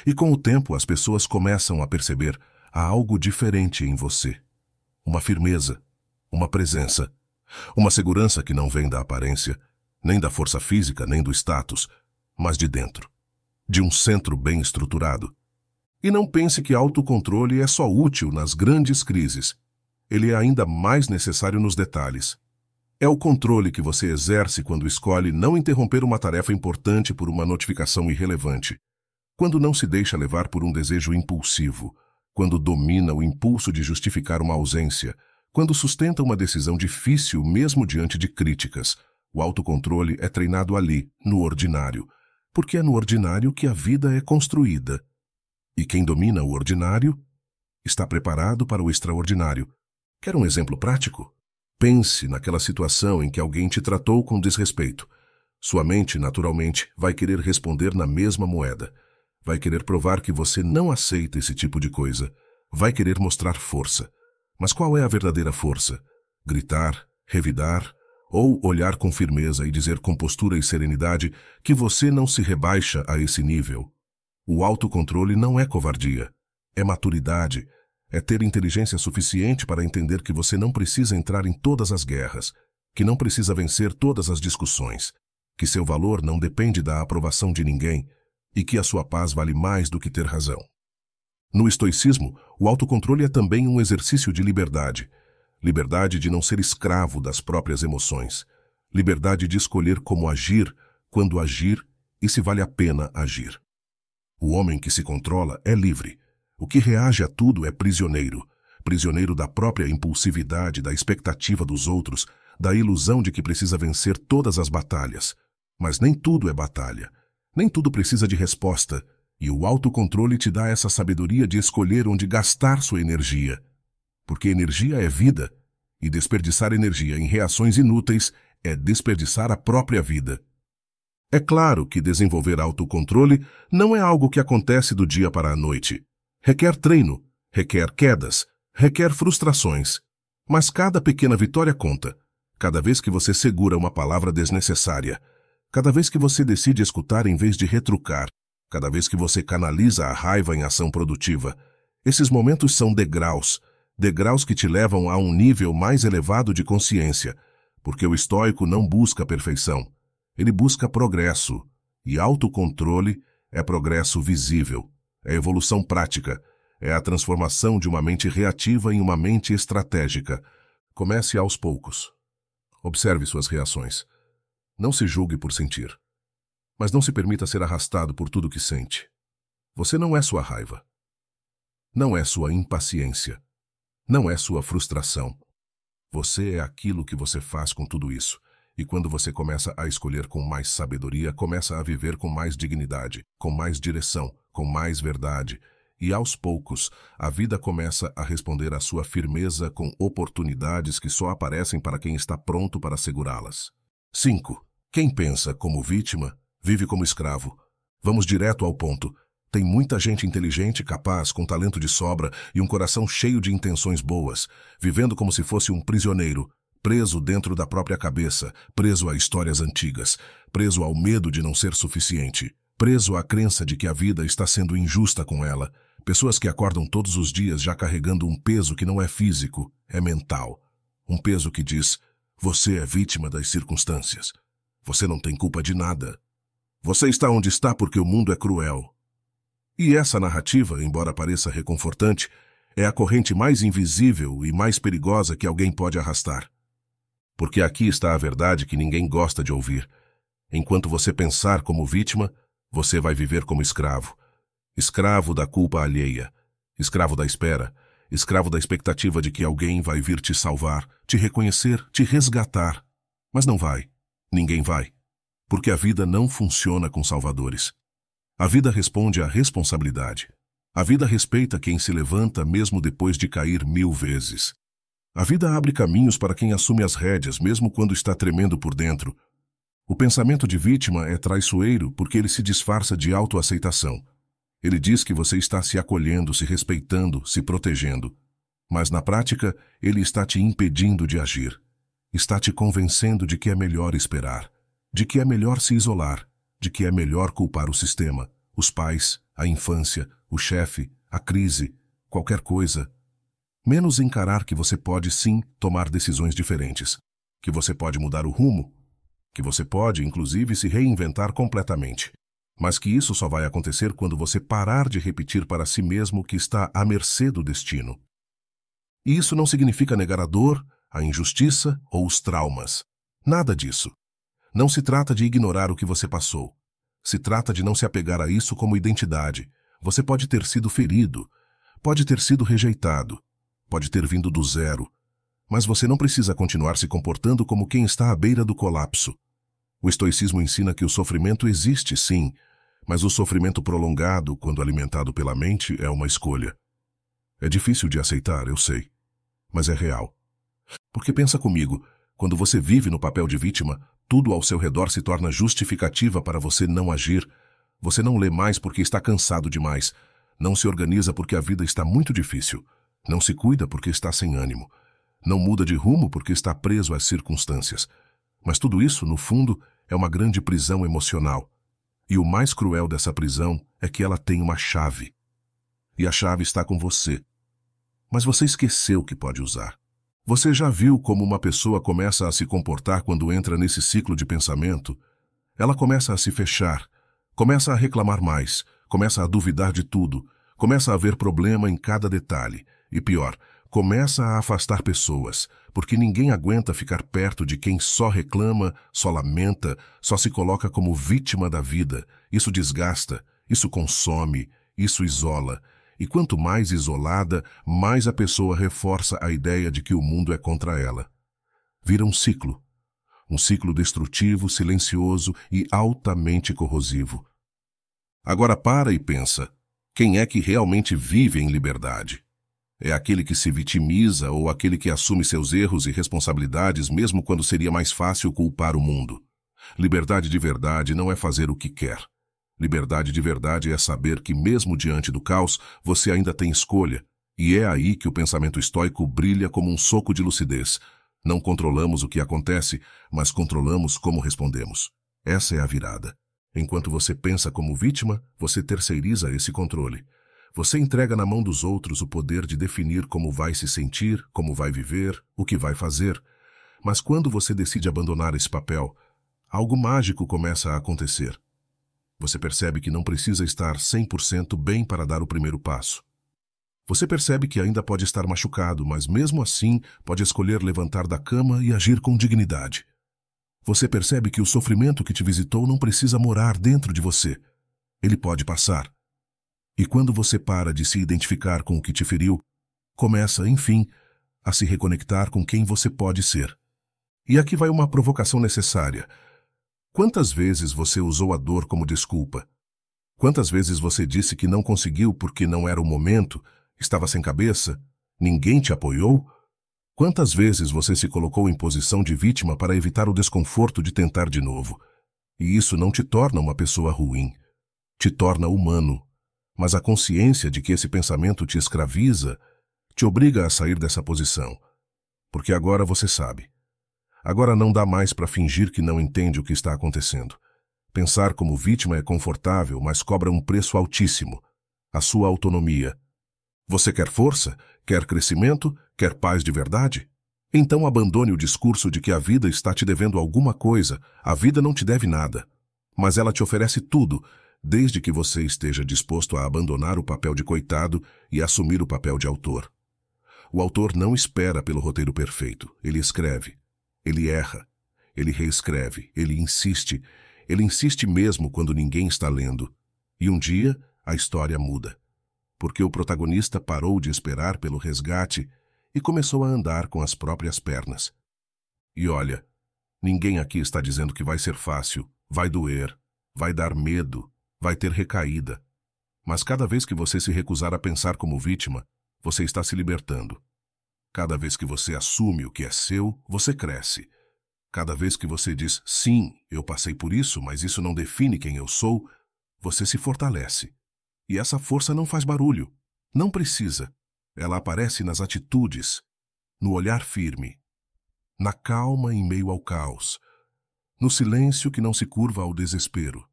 E com o tempo as pessoas começam a perceber há algo diferente em você. Uma firmeza, uma presença, uma segurança que não vem da aparência, nem da força física, nem do status, mas de dentro, de um centro bem estruturado. E não pense que autocontrole é só útil nas grandes crises. Ele é ainda mais necessário nos detalhes. É o controle que você exerce quando escolhe não interromper uma tarefa importante por uma notificação irrelevante, quando não se deixa levar por um desejo impulsivo, quando domina o impulso de justificar uma ausência, quando sustenta uma decisão difícil mesmo diante de críticas. O autocontrole é treinado ali, no ordinário, porque é no ordinário que a vida é construída. E quem domina o ordinário está preparado para o extraordinário. Quer um exemplo prático? Pense naquela situação em que alguém te tratou com desrespeito. Sua mente, naturalmente, vai querer responder na mesma moeda. Vai querer provar que você não aceita esse tipo de coisa. Vai querer mostrar força. Mas qual é a verdadeira força? Gritar, revidar, ou olhar com firmeza e dizer com postura e serenidade que você não se rebaixa a esse nível. O autocontrole não é covardia, é maturidade, é ter inteligência suficiente para entender que você não precisa entrar em todas as guerras, que não precisa vencer todas as discussões, que seu valor não depende da aprovação de ninguém e que a sua paz vale mais do que ter razão. No estoicismo, o autocontrole é também um exercício de liberdade. Liberdade de não ser escravo das próprias emoções. Liberdade de escolher como agir, quando agir e se vale a pena agir. O homem que se controla é livre. O que reage a tudo é prisioneiro. Prisioneiro da própria impulsividade, da expectativa dos outros, da ilusão de que precisa vencer todas as batalhas. Mas nem tudo é batalha. Nem tudo precisa de resposta. E o autocontrole te dá essa sabedoria de escolher onde gastar sua energia. Porque energia é vida, e desperdiçar energia em reações inúteis é desperdiçar a própria vida. É claro que desenvolver autocontrole não é algo que acontece do dia para a noite. Requer treino, requer quedas, requer frustrações. Mas cada pequena vitória conta. Cada vez que você segura uma palavra desnecessária, cada vez que você decide escutar em vez de retrucar, cada vez que você canaliza a raiva em ação produtiva. Esses momentos são degraus, degraus que te levam a um nível mais elevado de consciência, porque o estoico não busca perfeição. Ele busca progresso, e autocontrole é progresso visível, é evolução prática, é a transformação de uma mente reativa em uma mente estratégica. Comece aos poucos. Observe suas reações. Não se julgue por sentir, mas não se permita ser arrastado por tudo que sente. Você não é sua raiva. Não é sua impaciência. Não é sua frustração. Você é aquilo que você faz com tudo isso. E quando você começa a escolher com mais sabedoria, começa a viver com mais dignidade, com mais direção, com mais verdade. E aos poucos, a vida começa a responder à sua firmeza com oportunidades que só aparecem para quem está pronto para segurá-las. 5. Quem pensa como vítima, vive como escravo. Vamos direto ao ponto. Tem muita gente inteligente, capaz, com talento de sobra e um coração cheio de intenções boas, vivendo como se fosse um prisioneiro, preso dentro da própria cabeça, preso a histórias antigas, preso ao medo de não ser suficiente, preso à crença de que a vida está sendo injusta com ela. Pessoas que acordam todos os dias já carregando um peso que não é físico, é mental. Um peso que diz, você é vítima das circunstâncias. Você não tem culpa de nada. Você está onde está porque o mundo é cruel. E essa narrativa, embora pareça reconfortante, é a corrente mais invisível e mais perigosa que alguém pode arrastar. Porque aqui está a verdade que ninguém gosta de ouvir. Enquanto você pensar como vítima, você vai viver como escravo. Escravo da culpa alheia, escravo da espera, escravo da expectativa de que alguém vai vir te salvar, te reconhecer, te resgatar. Mas não vai. Ninguém vai. Porque a vida não funciona com salvadores. A vida responde à responsabilidade. A vida respeita quem se levanta mesmo depois de cair 1000 vezes. A vida abre caminhos para quem assume as rédeas, mesmo quando está tremendo por dentro. O pensamento de vítima é traiçoeiro porque ele se disfarça de autoaceitação. Ele diz que você está se acolhendo, se respeitando, se protegendo. Mas na prática, ele está te impedindo de agir. Está te convencendo de que é melhor esperar, de que é melhor se isolar, de que é melhor culpar o sistema, os pais, a infância, o chefe, a crise, qualquer coisa, menos encarar que você pode sim tomar decisões diferentes, que você pode mudar o rumo, que você pode, inclusive, se reinventar completamente. Mas que isso só vai acontecer quando você parar de repetir para si mesmo que está à mercê do destino. E isso não significa negar a dor, a injustiça ou os traumas. Nada disso. Não se trata de ignorar o que você passou. Se trata de não se apegar a isso como identidade. Você pode ter sido ferido, pode ter sido rejeitado, pode ter vindo do zero, mas você não precisa continuar se comportando como quem está à beira do colapso. O estoicismo ensina que o sofrimento existe, sim, mas o sofrimento prolongado, quando alimentado pela mente, é uma escolha. É difícil de aceitar, eu sei, mas é real. Porque pensa comigo, quando você vive no papel de vítima, tudo ao seu redor se torna justificativa para você não agir. Você não lê mais porque está cansado demais. Não se organiza porque a vida está muito difícil. Não se cuida porque está sem ânimo. Não muda de rumo porque está preso às circunstâncias. Mas tudo isso, no fundo, é uma grande prisão emocional. E o mais cruel dessa prisão é que ela tem uma chave. E a chave está com você. Mas você esqueceu que pode usar. Você já viu como uma pessoa começa a se comportar quando entra nesse ciclo de pensamento? Ela começa a se fechar, começa a reclamar mais, começa a duvidar de tudo, começa a ver problema em cada detalhe. E pior, começa a afastar pessoas, porque ninguém aguenta ficar perto de quem só reclama, só lamenta, só se coloca como vítima da vida. Isso desgasta, isso consome, isso isola. E quanto mais isolada, mais a pessoa reforça a ideia de que o mundo é contra ela. Vira um ciclo destrutivo, silencioso e altamente corrosivo. Agora para e pensa, quem é que realmente vive em liberdade? É aquele que se vitimiza ou aquele que assume seus erros e responsabilidades mesmo quando seria mais fácil culpar o mundo? Liberdade de verdade não é fazer o que quer. Liberdade de verdade é saber que mesmo diante do caos, você ainda tem escolha. E é aí que o pensamento estoico brilha como um soco de lucidez. Não controlamos o que acontece, mas controlamos como respondemos. Essa é a virada. Enquanto você pensa como vítima, você terceiriza esse controle. Você entrega na mão dos outros o poder de definir como vai se sentir, como vai viver, o que vai fazer. Mas quando você decide abandonar esse papel, algo mágico começa a acontecer. Você percebe que não precisa estar 100% bem para dar o primeiro passo. Você percebe que ainda pode estar machucado, mas mesmo assim pode escolher levantar da cama e agir com dignidade. Você percebe que o sofrimento que te visitou não precisa morar dentro de você. Ele pode passar. E quando você para de se identificar com o que te feriu, começa, enfim, a se reconectar com quem você pode ser. E aqui vai uma provocação necessária. Quantas vezes você usou a dor como desculpa? Quantas vezes você disse que não conseguiu porque não era o momento, estava sem cabeça, ninguém te apoiou? Quantas vezes você se colocou em posição de vítima para evitar o desconforto de tentar de novo? E isso não te torna uma pessoa ruim, te torna humano. Mas a consciência de que esse pensamento te escraviza, te obriga a sair dessa posição. Porque agora você sabe. Agora não dá mais para fingir que não entende o que está acontecendo. Pensar como vítima é confortável, mas cobra um preço altíssimo. A sua autonomia. Você quer força? Quer crescimento? Quer paz de verdade? Então abandone o discurso de que a vida está te devendo alguma coisa. A vida não te deve nada. Mas ela te oferece tudo, desde que você esteja disposto a abandonar o papel de coitado e assumir o papel de autor. O autor não espera pelo roteiro perfeito. Ele escreve. Ele erra, ele reescreve, ele insiste mesmo quando ninguém está lendo. E um dia, a história muda. Porque o protagonista parou de esperar pelo resgate e começou a andar com as próprias pernas. E olha, ninguém aqui está dizendo que vai ser fácil, vai doer, vai dar medo, vai ter recaída. Mas cada vez que você se recusar a pensar como vítima, você está se libertando. Cada vez que você assume o que é seu, você cresce. Cada vez que você diz, sim, eu passei por isso, mas isso não define quem eu sou, você se fortalece. E essa força não faz barulho. Não precisa. Ela aparece nas atitudes, no olhar firme, na calma em meio ao caos, no silêncio que não se curva ao desespero.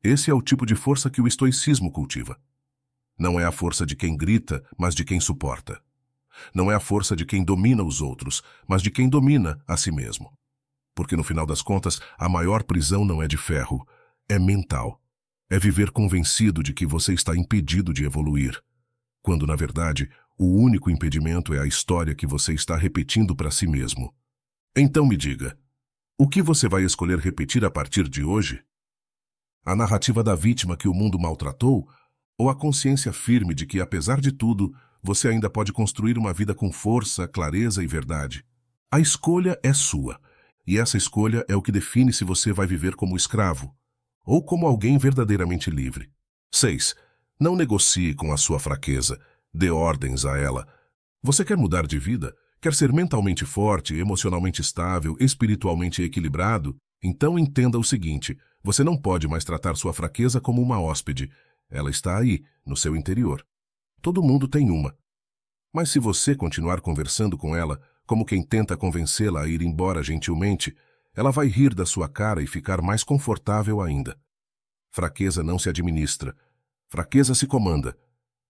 Esse é o tipo de força que o estoicismo cultiva. Não é a força de quem grita, mas de quem suporta. Não é a força de quem domina os outros, mas de quem domina a si mesmo. Porque no final das contas, a maior prisão não é de ferro, é mental. É viver convencido de que você está impedido de evoluir, quando na verdade o único impedimento é a história que você está repetindo para si mesmo. Então me diga, o que você vai escolher repetir a partir de hoje? A narrativa da vítima que o mundo maltratou, ou a consciência firme de que, apesar de tudo, você ainda pode construir uma vida com força, clareza e verdade? A escolha é sua, e essa escolha é o que define se você vai viver como escravo ou como alguém verdadeiramente livre. 6. Não negocie com a sua fraqueza, dê ordens a ela. Você quer mudar de vida? Quer ser mentalmente forte, emocionalmente estável, espiritualmente equilibrado? Então entenda o seguinte, você não pode mais tratar sua fraqueza como uma hóspede. Ela está aí, no seu interior. Todo mundo tem uma. Mas se você continuar conversando com ela, como quem tenta convencê-la a ir embora gentilmente, ela vai rir da sua cara e ficar mais confortável ainda. Fraqueza não se administra. Fraqueza se comanda.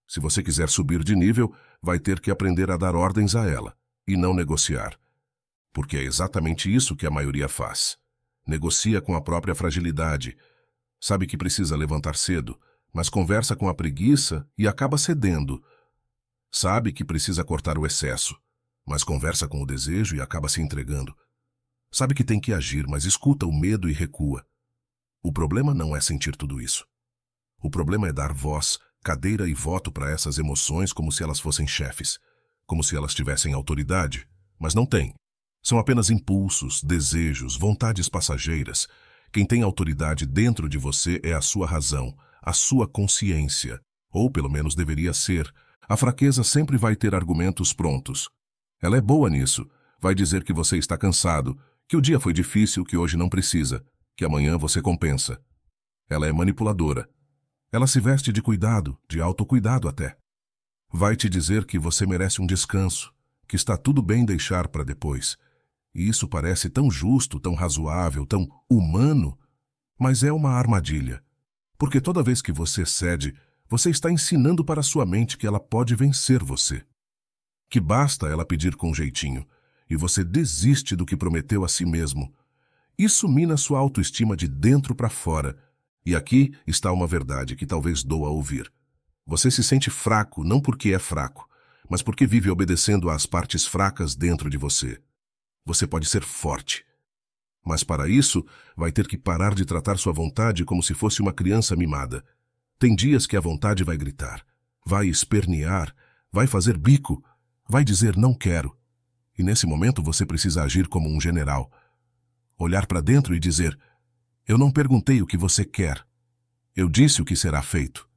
Se você quiser subir de nível, vai ter que aprender a dar ordens a ela, e não negociar. Porque é exatamente isso que a maioria faz. Negocia com a própria fragilidade. Sabe que precisa levantar cedo, mas conversa com a preguiça e acaba cedendo. Sabe que precisa cortar o excesso, mas conversa com o desejo e acaba se entregando. Sabe que tem que agir, mas escuta o medo e recua. O problema não é sentir tudo isso. O problema é dar voz, cadeira e voto para essas emoções como se elas fossem chefes, como se elas tivessem autoridade, mas não têm. São apenas impulsos, desejos, vontades passageiras. Quem tem autoridade dentro de você é a sua razão, a sua consciência, ou pelo menos deveria ser. A fraqueza sempre vai ter argumentos prontos. Ela é boa nisso. Vai dizer que você está cansado, que o dia foi difícil, que hoje não precisa, que amanhã você compensa. Ela é manipuladora. Ela se veste de cuidado, de autocuidado até. Vai te dizer que você merece um descanso, que está tudo bem deixar para depois. E isso parece tão justo, tão razoável, tão humano, mas é uma armadilha. Porque toda vez que você cede, você está ensinando para sua mente que ela pode vencer você. Que basta ela pedir com jeitinho, e você desiste do que prometeu a si mesmo. Isso mina sua autoestima de dentro para fora. E aqui está uma verdade que talvez doa ouvir. Você se sente fraco não porque é fraco, mas porque vive obedecendo às partes fracas dentro de você. Você pode ser forte. Mas para isso, vai ter que parar de tratar sua vontade como se fosse uma criança mimada. Tem dias que a vontade vai gritar, vai espernear, vai fazer bico, vai dizer não quero. E nesse momento você precisa agir como um general. Olhar para dentro e dizer, eu não perguntei o que você quer. Eu disse o que será feito.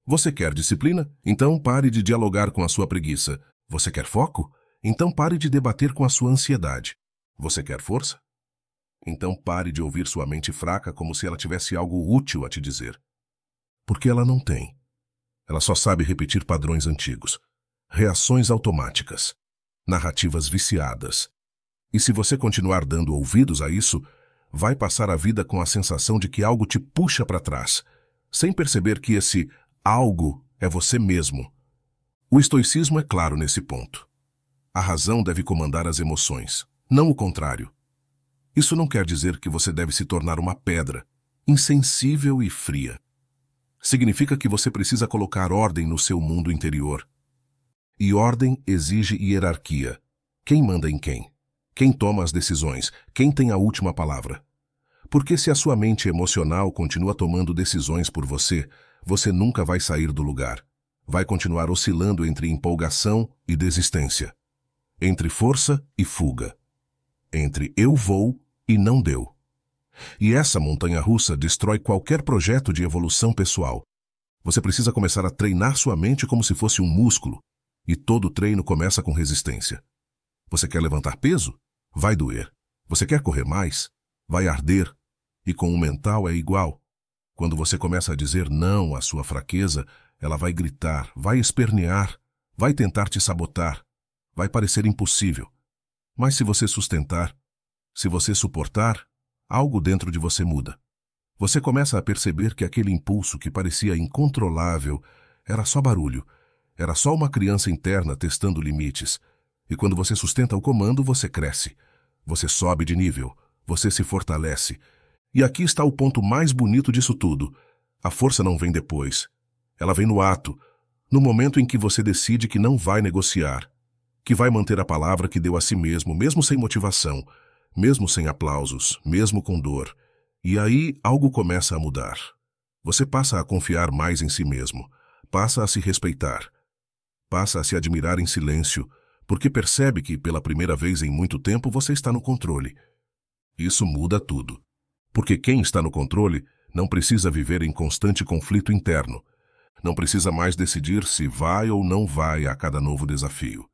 Você quer disciplina? Então pare de dialogar com a sua preguiça. Você quer foco? Então pare de debater com a sua ansiedade. Você quer força? Então pare de ouvir sua mente fraca como se ela tivesse algo útil a te dizer. Porque ela não tem. Ela só sabe repetir padrões antigos, reações automáticas, narrativas viciadas. E se você continuar dando ouvidos a isso, vai passar a vida com a sensação de que algo te puxa para trás, sem perceber que esse algo é você mesmo. O estoicismo é claro nesse ponto. A razão deve comandar as emoções, não o contrário. Isso não quer dizer que você deve se tornar uma pedra, insensível e fria. Significa que você precisa colocar ordem no seu mundo interior. E ordem exige hierarquia. Quem manda em quem? Quem toma as decisões? Quem tem a última palavra? Porque se a sua mente emocional continua tomando decisões por você, você nunca vai sair do lugar. Vai continuar oscilando entre empolgação e desistência. Entre força e fuga. Entre eu vou e não deu. E essa montanha-russa destrói qualquer projeto de evolução pessoal. Você precisa começar a treinar sua mente como se fosse um músculo. E todo treino começa com resistência. Você quer levantar peso? Vai doer. Você quer correr mais? Vai arder. E com o mental é igual. Quando você começa a dizer não à sua fraqueza, ela vai gritar, vai espernear, vai tentar te sabotar. Vai parecer impossível. Mas se você sustentar, se você suportar, algo dentro de você muda. Você começa a perceber que aquele impulso que parecia incontrolável Era só barulho. Era só uma criança interna testando limites. E quando você sustenta o comando, você cresce. Você sobe de nível. Você se fortalece. E aqui está o ponto mais bonito disso tudo. A força não vem depois. Ela vem no ato, no momento em que você decide que não vai negociar, que vai manter a palavra que deu a si mesmo, mesmo sem motivação, mesmo sem aplausos, mesmo com dor. E aí algo começa a mudar. Você passa a confiar mais em si mesmo, passa a se respeitar, passa a se admirar em silêncio, porque percebe que, pela primeira vez em muito tempo, você está no controle. Isso muda tudo. Porque quem está no controle não precisa viver em constante conflito interno. Não precisa mais decidir se vai ou não vai a cada novo desafio.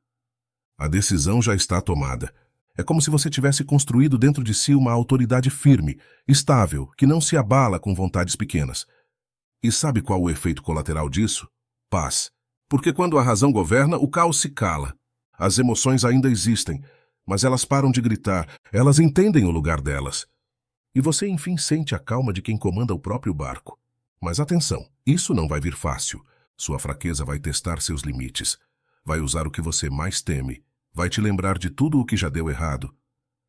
A decisão já está tomada. É como se você tivesse construído dentro de si uma autoridade firme, estável, que não se abala com vontades pequenas. E sabe qual o efeito colateral disso? Paz. Porque quando a razão governa, o caos se cala. As emoções ainda existem, mas elas param de gritar, elas entendem o lugar delas. E você enfim sente a calma de quem comanda o próprio barco. Mas atenção, isso não vai vir fácil. Sua fraqueza vai testar seus limites. Vai usar o que você mais teme. Vai te lembrar de tudo o que já deu errado.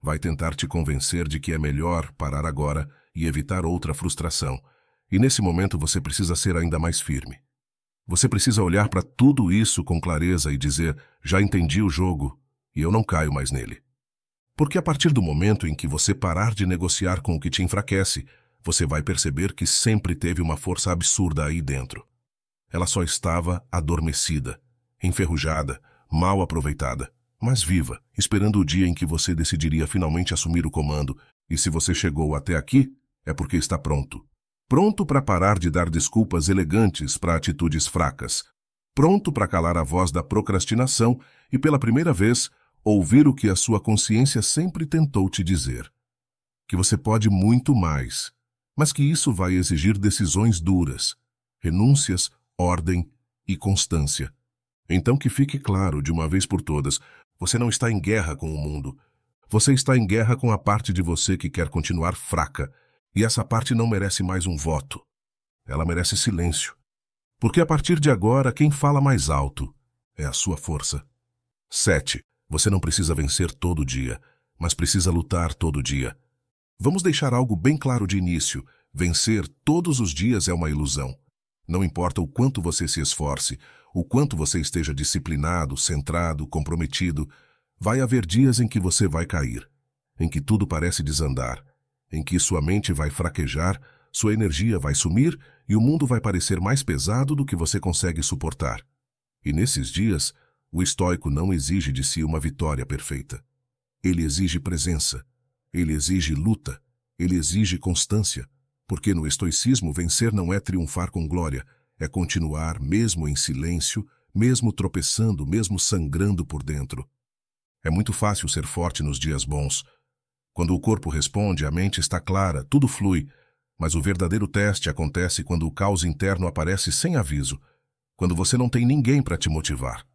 Vai tentar te convencer de que é melhor parar agora e evitar outra frustração. E nesse momento você precisa ser ainda mais firme. Você precisa olhar para tudo isso com clareza e dizer, já entendi o jogo e eu não caio mais nele. Porque a partir do momento em que você parar de negociar com o que te enfraquece, você vai perceber que sempre teve uma força absurda aí dentro. Ela só estava adormecida, enferrujada, mal aproveitada, mas viva, esperando o dia em que você decidiria finalmente assumir o comando. E se você chegou até aqui, é porque está pronto. Pronto para parar de dar desculpas elegantes para atitudes fracas. Pronto para calar a voz da procrastinação e, pela primeira vez, ouvir o que a sua consciência sempre tentou te dizer. Que você pode muito mais, mas que isso vai exigir decisões duras, renúncias, ordem e constância. Então que fique claro, de uma vez por todas, você não está em guerra com o mundo. Você está em guerra com a parte de você que quer continuar fraca, e essa parte não merece mais um voto. Ela merece silêncio. Porque a partir de agora, quem fala mais alto é a sua força. 7. Você não precisa vencer todo dia, mas precisa lutar todo dia. Vamos deixar algo bem claro de início. Vencer todos os dias é uma ilusão. Não importa o quanto você se esforce, o quanto você esteja disciplinado, centrado, comprometido, vai haver dias em que você vai cair, em que tudo parece desandar, em que sua mente vai fraquejar, sua energia vai sumir e o mundo vai parecer mais pesado do que você consegue suportar. E nesses dias, o estoico não exige de si uma vitória perfeita. Ele exige presença, ele exige luta, ele exige constância, porque no estoicismo vencer não é triunfar com glória, é continuar mesmo em silêncio, mesmo tropeçando, mesmo sangrando por dentro. É muito fácil ser forte nos dias bons. Quando o corpo responde, a mente está clara, tudo flui, mas o verdadeiro teste acontece quando o caos interno aparece sem aviso, quando você não tem ninguém para te motivar.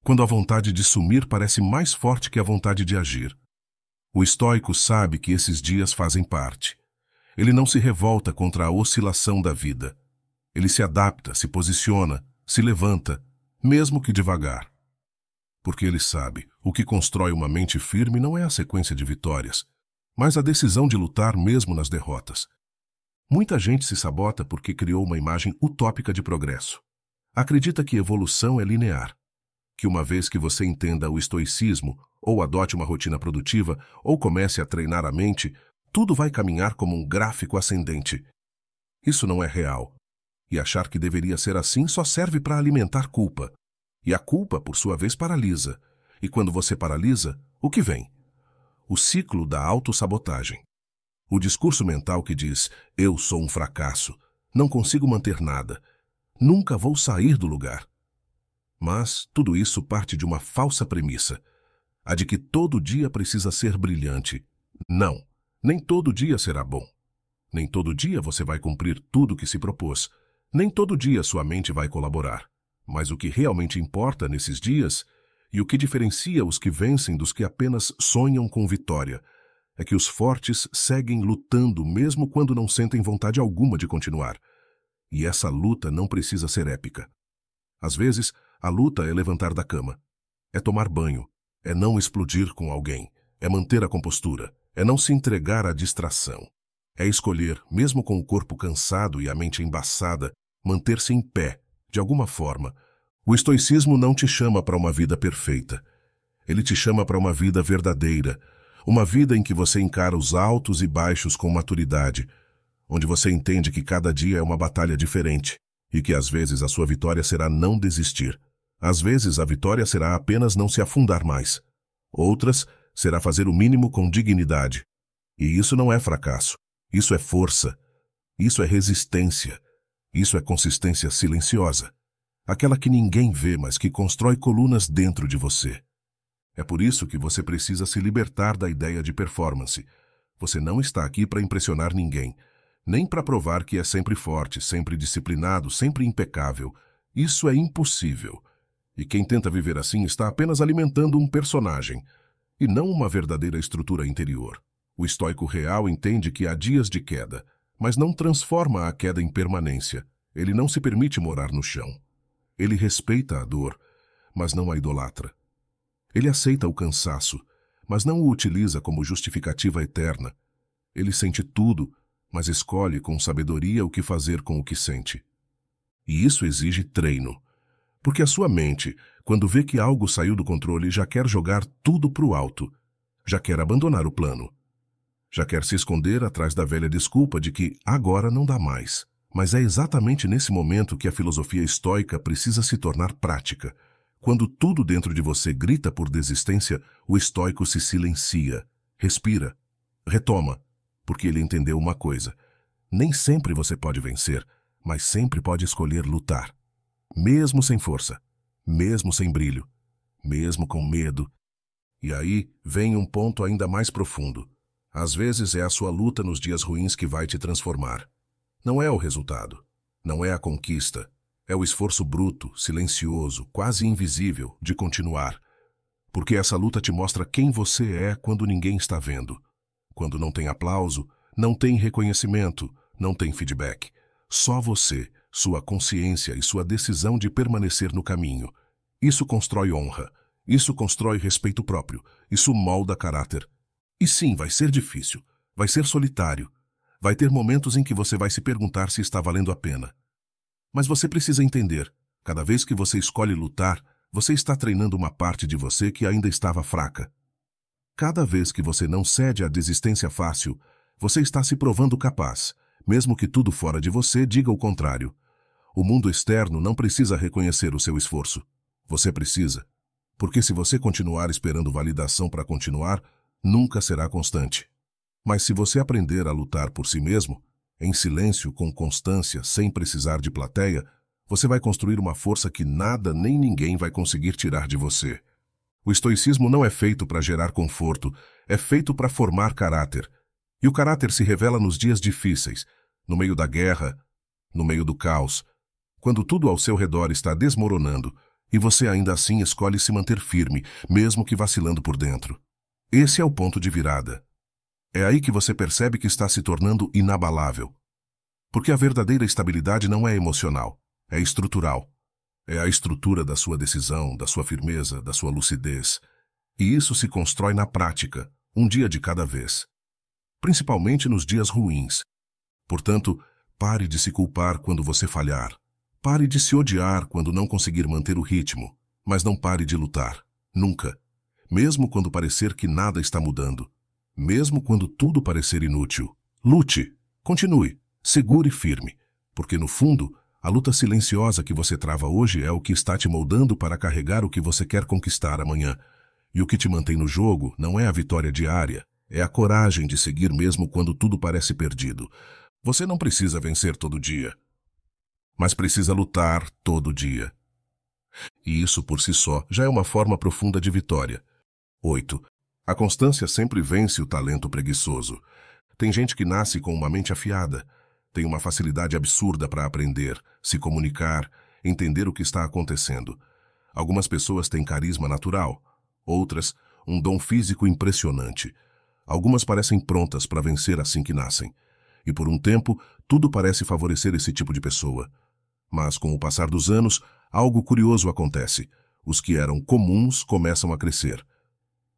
Quando a vontade de sumir parece mais forte que a vontade de agir. O estoico sabe que esses dias fazem parte. Ele não se revolta contra a oscilação da vida. Ele se adapta, se posiciona, se levanta, mesmo que devagar. Porque ele sabe, o que constrói uma mente firme não é a sequência de vitórias, mas a decisão de lutar mesmo nas derrotas. Muita gente se sabota porque criou uma imagem utópica de progresso. Acredita que evolução é linear, que uma vez que você entenda o estoicismo, ou adote uma rotina produtiva, ou comece a treinar a mente, tudo vai caminhar como um gráfico ascendente. Isso não é real. E achar que deveria ser assim só serve para alimentar culpa. E a culpa, por sua vez, paralisa. E quando você paralisa, o que vem? O ciclo da autossabotagem. O discurso mental que diz, eu sou um fracasso, não consigo manter nada, nunca vou sair do lugar. Mas tudo isso parte de uma falsa premissa, a de que todo dia precisa ser brilhante. Não, nem todo dia será bom. Nem todo dia você vai cumprir tudo que se propôs. Nem todo dia sua mente vai colaborar. Mas o que realmente importa nesses dias, e o que diferencia os que vencem dos que apenas sonham com vitória, é que os fortes seguem lutando mesmo quando não sentem vontade alguma de continuar. E essa luta não precisa ser épica. Às vezes, a luta é levantar da cama, é tomar banho, é não explodir com alguém, é manter a compostura, é não se entregar à distração. É escolher, mesmo com o corpo cansado e a mente embaçada, manter-se em pé, de alguma forma. O estoicismo não te chama para uma vida perfeita. Ele te chama para uma vida verdadeira, uma vida em que você encara os altos e baixos com maturidade, onde você entende que cada dia é uma batalha diferente e que às vezes a sua vitória será não desistir. Às vezes a vitória será apenas não se afundar mais. Outras será fazer o mínimo com dignidade. E isso não é fracasso. Isso é força. Isso é resistência. Isso é consistência silenciosa. Aquela que ninguém vê, mas que constrói colunas dentro de você. É por isso que você precisa se libertar da ideia de performance. Você não está aqui para impressionar ninguém, nem para provar que é sempre forte, sempre disciplinado, sempre impecável. Isso é impossível. E quem tenta viver assim está apenas alimentando um personagem, e não uma verdadeira estrutura interior. O estoico real entende que há dias de queda, mas não transforma a queda em permanência. Ele não se permite morar no chão. Ele respeita a dor, mas não a idolatra. Ele aceita o cansaço, mas não o utiliza como justificativa eterna. Ele sente tudo, mas escolhe com sabedoria o que fazer com o que sente. E isso exige treino. Porque a sua mente, quando vê que algo saiu do controle, já quer jogar tudo para o alto, já quer abandonar o plano. Já quer se esconder atrás da velha desculpa de que agora não dá mais. Mas é exatamente nesse momento que a filosofia estoica precisa se tornar prática. Quando tudo dentro de você grita por desistência, o estoico se silencia, respira, retoma, porque ele entendeu uma coisa. Nem sempre você pode vencer, mas sempre pode escolher lutar. Mesmo sem força, mesmo sem brilho, mesmo com medo. E aí vem um ponto ainda mais profundo. Às vezes é a sua luta nos dias ruins que vai te transformar. Não é o resultado, não é a conquista, é o esforço bruto, silencioso, quase invisível de continuar. Porque essa luta te mostra quem você é quando ninguém está vendo. Quando não tem aplauso, não tem reconhecimento, não tem feedback. Só você, sua consciência e sua decisão de permanecer no caminho. Isso constrói honra, isso constrói respeito próprio, isso molda caráter. E sim, vai ser difícil, vai ser solitário, vai ter momentos em que você vai se perguntar se está valendo a pena. Mas você precisa entender, cada vez que você escolhe lutar, você está treinando uma parte de você que ainda estava fraca. Cada vez que você não cede à desistência fácil, você está se provando capaz, mesmo que tudo fora de você diga o contrário. O mundo externo não precisa reconhecer o seu esforço. Você precisa. Porque se você continuar esperando validação para continuar, nunca será constante. Mas se você aprender a lutar por si mesmo, em silêncio, com constância, sem precisar de plateia, você vai construir uma força que nada nem ninguém vai conseguir tirar de você. O estoicismo não é feito para gerar conforto, é feito para formar caráter. E o caráter se revela nos dias difíceis, no meio da guerra, no meio do caos, quando tudo ao seu redor está desmoronando, e você ainda assim escolhe se manter firme, mesmo que vacilando por dentro. Esse é o ponto de virada. É aí que você percebe que está se tornando inabalável. Porque a verdadeira estabilidade não é emocional, é estrutural. É a estrutura da sua decisão, da sua firmeza, da sua lucidez. E isso se constrói na prática, um dia de cada vez. Principalmente nos dias ruins. Portanto, pare de se culpar quando você falhar. Pare de se odiar quando não conseguir manter o ritmo. Mas não pare de lutar. Nunca. Mesmo quando parecer que nada está mudando. Mesmo quando tudo parecer inútil. Lute. Continue. Segure firme. Porque no fundo, a luta silenciosa que você trava hoje é o que está te moldando para carregar o que você quer conquistar amanhã. E o que te mantém no jogo não é a vitória diária. É a coragem de seguir mesmo quando tudo parece perdido. Você não precisa vencer todo dia, mas precisa lutar todo dia. E isso por si só já é uma forma profunda de vitória. 8. A constância sempre vence o talento preguiçoso. Tem gente que nasce com uma mente afiada, tem uma facilidade absurda para aprender, se comunicar, entender o que está acontecendo. Algumas pessoas têm carisma natural, outras, um dom físico impressionante. Algumas parecem prontas para vencer assim que nascem. E por um tempo, tudo parece favorecer esse tipo de pessoa. Mas, com o passar dos anos, algo curioso acontece. Os que eram comuns começam a crescer.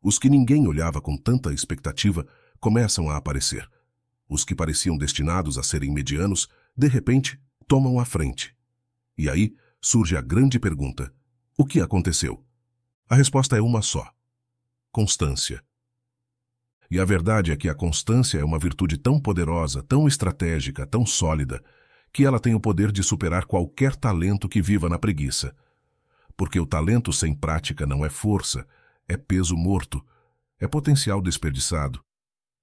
Os que ninguém olhava com tanta expectativa começam a aparecer. Os que pareciam destinados a serem medianos, de repente, tomam a frente. E aí surge a grande pergunta: o que aconteceu? A resposta é uma só: constância. E a verdade é que a constância é uma virtude tão poderosa, tão estratégica, tão sólida, que ela tem o poder de superar qualquer talento que viva na preguiça. Porque o talento sem prática não é força, é peso morto, é potencial desperdiçado,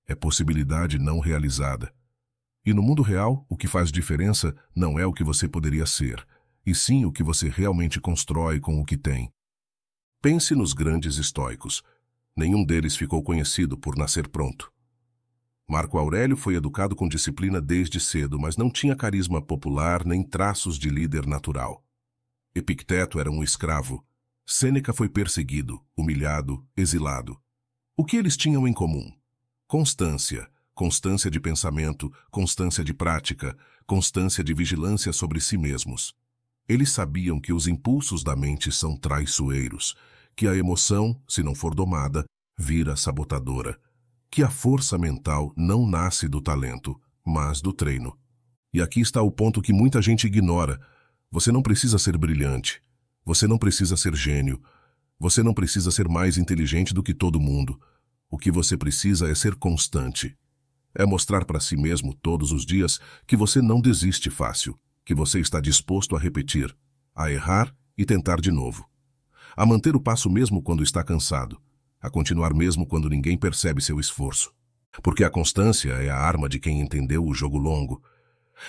é possibilidade não realizada. E no mundo real, o que faz diferença não é o que você poderia ser, e sim o que você realmente constrói com o que tem. Pense nos grandes estoicos. Nenhum deles ficou conhecido por nascer pronto. Marco Aurélio foi educado com disciplina desde cedo, mas não tinha carisma popular nem traços de líder natural. Epicteto era um escravo. Sêneca foi perseguido, humilhado, exilado. O que eles tinham em comum? Constância. Constância de pensamento, constância de prática, constância de vigilância sobre si mesmos. Eles sabiam que os impulsos da mente são traiçoeiros, que a emoção, se não for domada, vira sabotadora, que a força mental não nasce do talento, mas do treino. E aqui está o ponto que muita gente ignora. Você não precisa ser brilhante, você não precisa ser gênio, você não precisa ser mais inteligente do que todo mundo. O que você precisa é ser constante. É mostrar para si mesmo todos os dias que você não desiste fácil, que você está disposto a repetir, a errar e tentar de novo. A manter o passo mesmo quando está cansado, a continuar mesmo quando ninguém percebe seu esforço. Porque a constância é a arma de quem entendeu o jogo longo,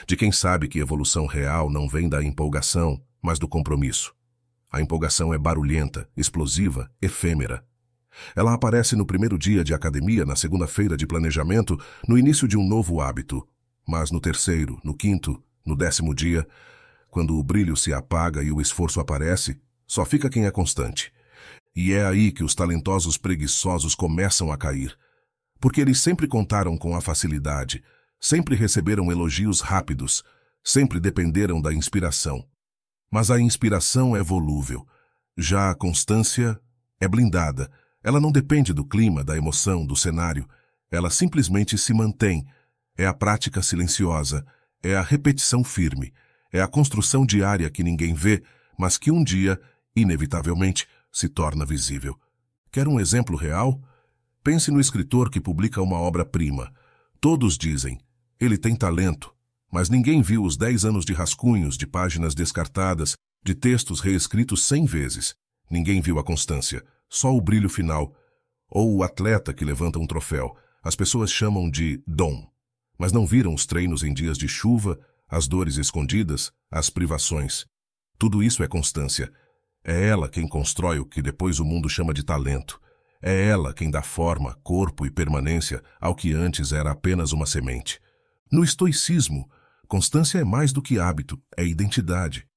de quem sabe que evolução real não vem da empolgação, mas do compromisso. A empolgação é barulhenta, explosiva, efêmera. Ela aparece no primeiro dia de academia, na segunda-feira de planejamento, no início de um novo hábito. Mas no terceiro, no quinto, no 10º dia, quando o brilho se apaga e o esforço aparece, só fica quem é constante. E é aí que os talentosos preguiçosos começam a cair. Porque eles sempre contaram com a facilidade, sempre receberam elogios rápidos, sempre dependeram da inspiração. Mas a inspiração é volúvel. Já a constância é blindada. Ela não depende do clima, da emoção, do cenário. Ela simplesmente se mantém. É a prática silenciosa, é a repetição firme, é a construção diária que ninguém vê, mas que um dia, inevitavelmente, se torna visível. Quer um exemplo real? Pense no escritor que publica uma obra-prima. Todos dizem, ele tem talento, mas ninguém viu os 10 anos de rascunhos, de páginas descartadas, de textos reescritos 100 vezes. Ninguém viu a constância, só o brilho final. Ou o atleta que levanta um troféu. As pessoas chamam de dom. Mas não viram os treinos em dias de chuva, as dores escondidas, as privações. Tudo isso é constância. É ela quem constrói o que depois o mundo chama de talento. É ela quem dá forma, corpo e permanência ao que antes era apenas uma semente. No estoicismo, constância é mais do que hábito, é identidade.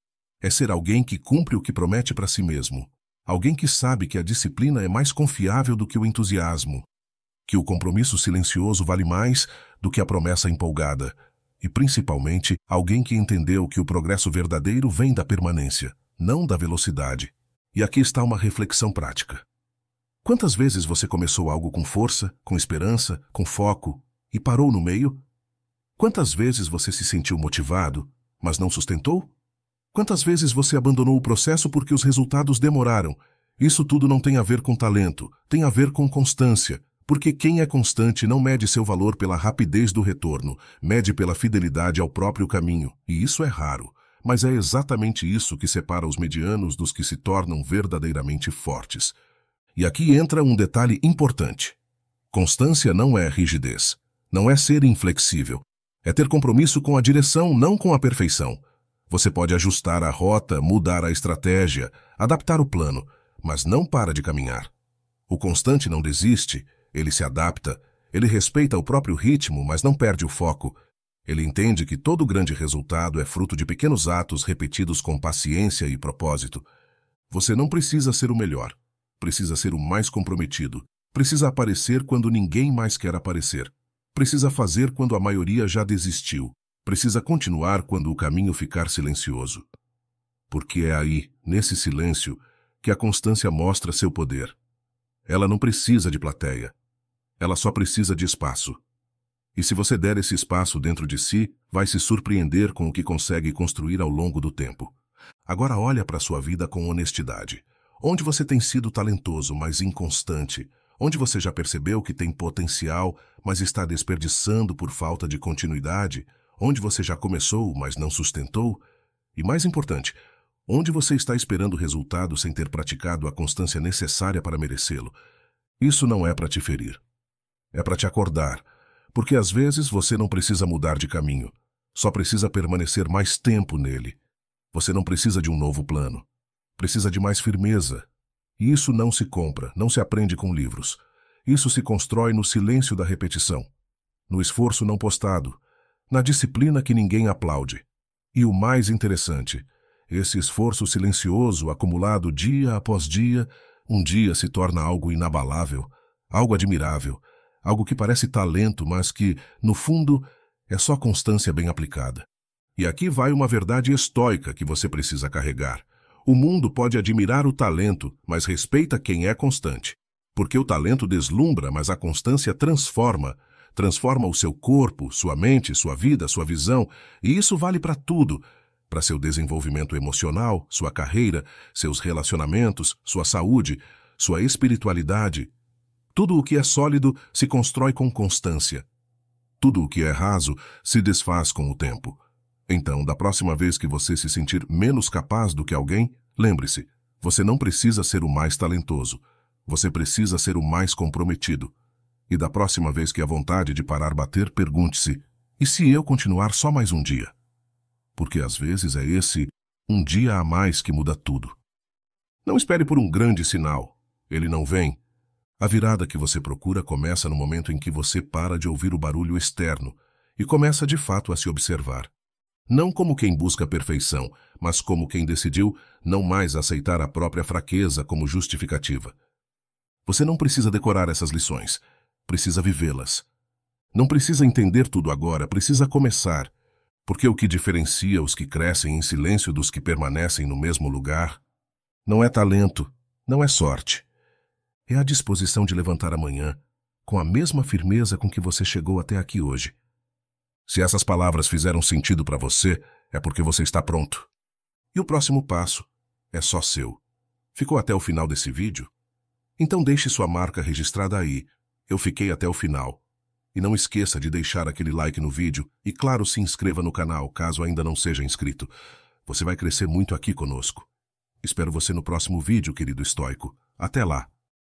É ser alguém que cumpre o que promete para si mesmo. Alguém que sabe que a disciplina é mais confiável do que o entusiasmo, que o compromisso silencioso vale mais do que a promessa empolgada. E, principalmente, alguém que entendeu que o progresso verdadeiro vem da permanência, não da velocidade. E aqui está uma reflexão prática. Quantas vezes você começou algo com força, com esperança, com foco, e parou no meio? Quantas vezes você se sentiu motivado, mas não sustentou? Quantas vezes você abandonou o processo porque os resultados demoraram? Isso tudo não tem a ver com talento, tem a ver com constância. Porque quem é constante não mede seu valor pela rapidez do retorno, mede pela fidelidade ao próprio caminho. E isso é raro, mas é exatamente isso que separa os medianos dos que se tornam verdadeiramente fortes. E aqui entra um detalhe importante. Constância não é rigidez, não é ser inflexível. É ter compromisso com a direção, não com a perfeição. Você pode ajustar a rota, mudar a estratégia, adaptar o plano, mas não para de caminhar. O constante não desiste. Ele se adapta, ele respeita o próprio ritmo, mas não perde o foco. Ele entende que todo grande resultado é fruto de pequenos atos repetidos com paciência e propósito. Você não precisa ser o melhor, precisa ser o mais comprometido, precisa aparecer quando ninguém mais quer aparecer, precisa fazer quando a maioria já desistiu, Precisa continuar quando o caminho ficar silencioso. Porque é aí, nesse silêncio, que a constância mostra seu poder. Ela não precisa de plateia. Ela só precisa de espaço. E se você der esse espaço dentro de si, vai se surpreender com o que consegue construir ao longo do tempo. Agora olha para sua vida com honestidade. Onde você tem sido talentoso, mas inconstante? Onde você já percebeu que tem potencial, mas está desperdiçando por falta de continuidade? Onde você já começou, mas não sustentou? E mais importante, onde você está esperando resultado sem ter praticado a constância necessária para merecê-lo? Isso não é para te ferir. É para te acordar. Porque às vezes você não precisa mudar de caminho. Só precisa permanecer mais tempo nele. Você não precisa de um novo plano. Precisa de mais firmeza. E isso não se compra, não se aprende com livros. Isso se constrói no silêncio da repetição, no esforço não postado, na disciplina que ninguém aplaude. E o mais interessante, esse esforço silencioso, acumulado dia após dia, um dia se torna algo inabalável, algo admirável, algo que parece talento, mas que, no fundo, é só constância bem aplicada. E aqui vai uma verdade estoica que você precisa carregar. O mundo pode admirar o talento, mas respeita quem é constante. Porque o talento deslumbra, mas a constância transforma. Transforma o seu corpo, sua mente, sua vida, sua visão. E isso vale para tudo. Para seu desenvolvimento emocional, sua carreira, seus relacionamentos, sua saúde, sua espiritualidade. Tudo o que é sólido se constrói com constância. Tudo o que é raso se desfaz com o tempo. Então, da próxima vez que você se sentir menos capaz do que alguém, lembre-se, você não precisa ser o mais talentoso. Você precisa ser o mais comprometido. E da próxima vez que a vontade de parar bater, pergunte-se, e se eu continuar só mais um dia? Porque às vezes é esse um dia a mais que muda tudo. Não espere por um grande sinal. Ele não vem. A virada que você procura começa no momento em que você para de ouvir o barulho externo e começa de fato a se observar. Não como quem busca a perfeição, mas como quem decidiu não mais aceitar a própria fraqueza como justificativa. Você não precisa decorar essas lições, precisa vivê-las. Não precisa entender tudo agora, precisa começar. Porque o que diferencia os que crescem em silêncio dos que permanecem no mesmo lugar não é talento, não é sorte. É a disposição de levantar amanhã com a mesma firmeza com que você chegou até aqui hoje. Se essas palavras fizeram sentido para você, é porque você está pronto. E o próximo passo é só seu. Ficou até o final desse vídeo? Então deixe sua marca registrada aí. Eu fiquei até o final. E não esqueça de deixar aquele like no vídeo e, claro, se inscreva no canal, caso ainda não seja inscrito. Você vai crescer muito aqui conosco. Espero você no próximo vídeo, querido estoico. Até lá!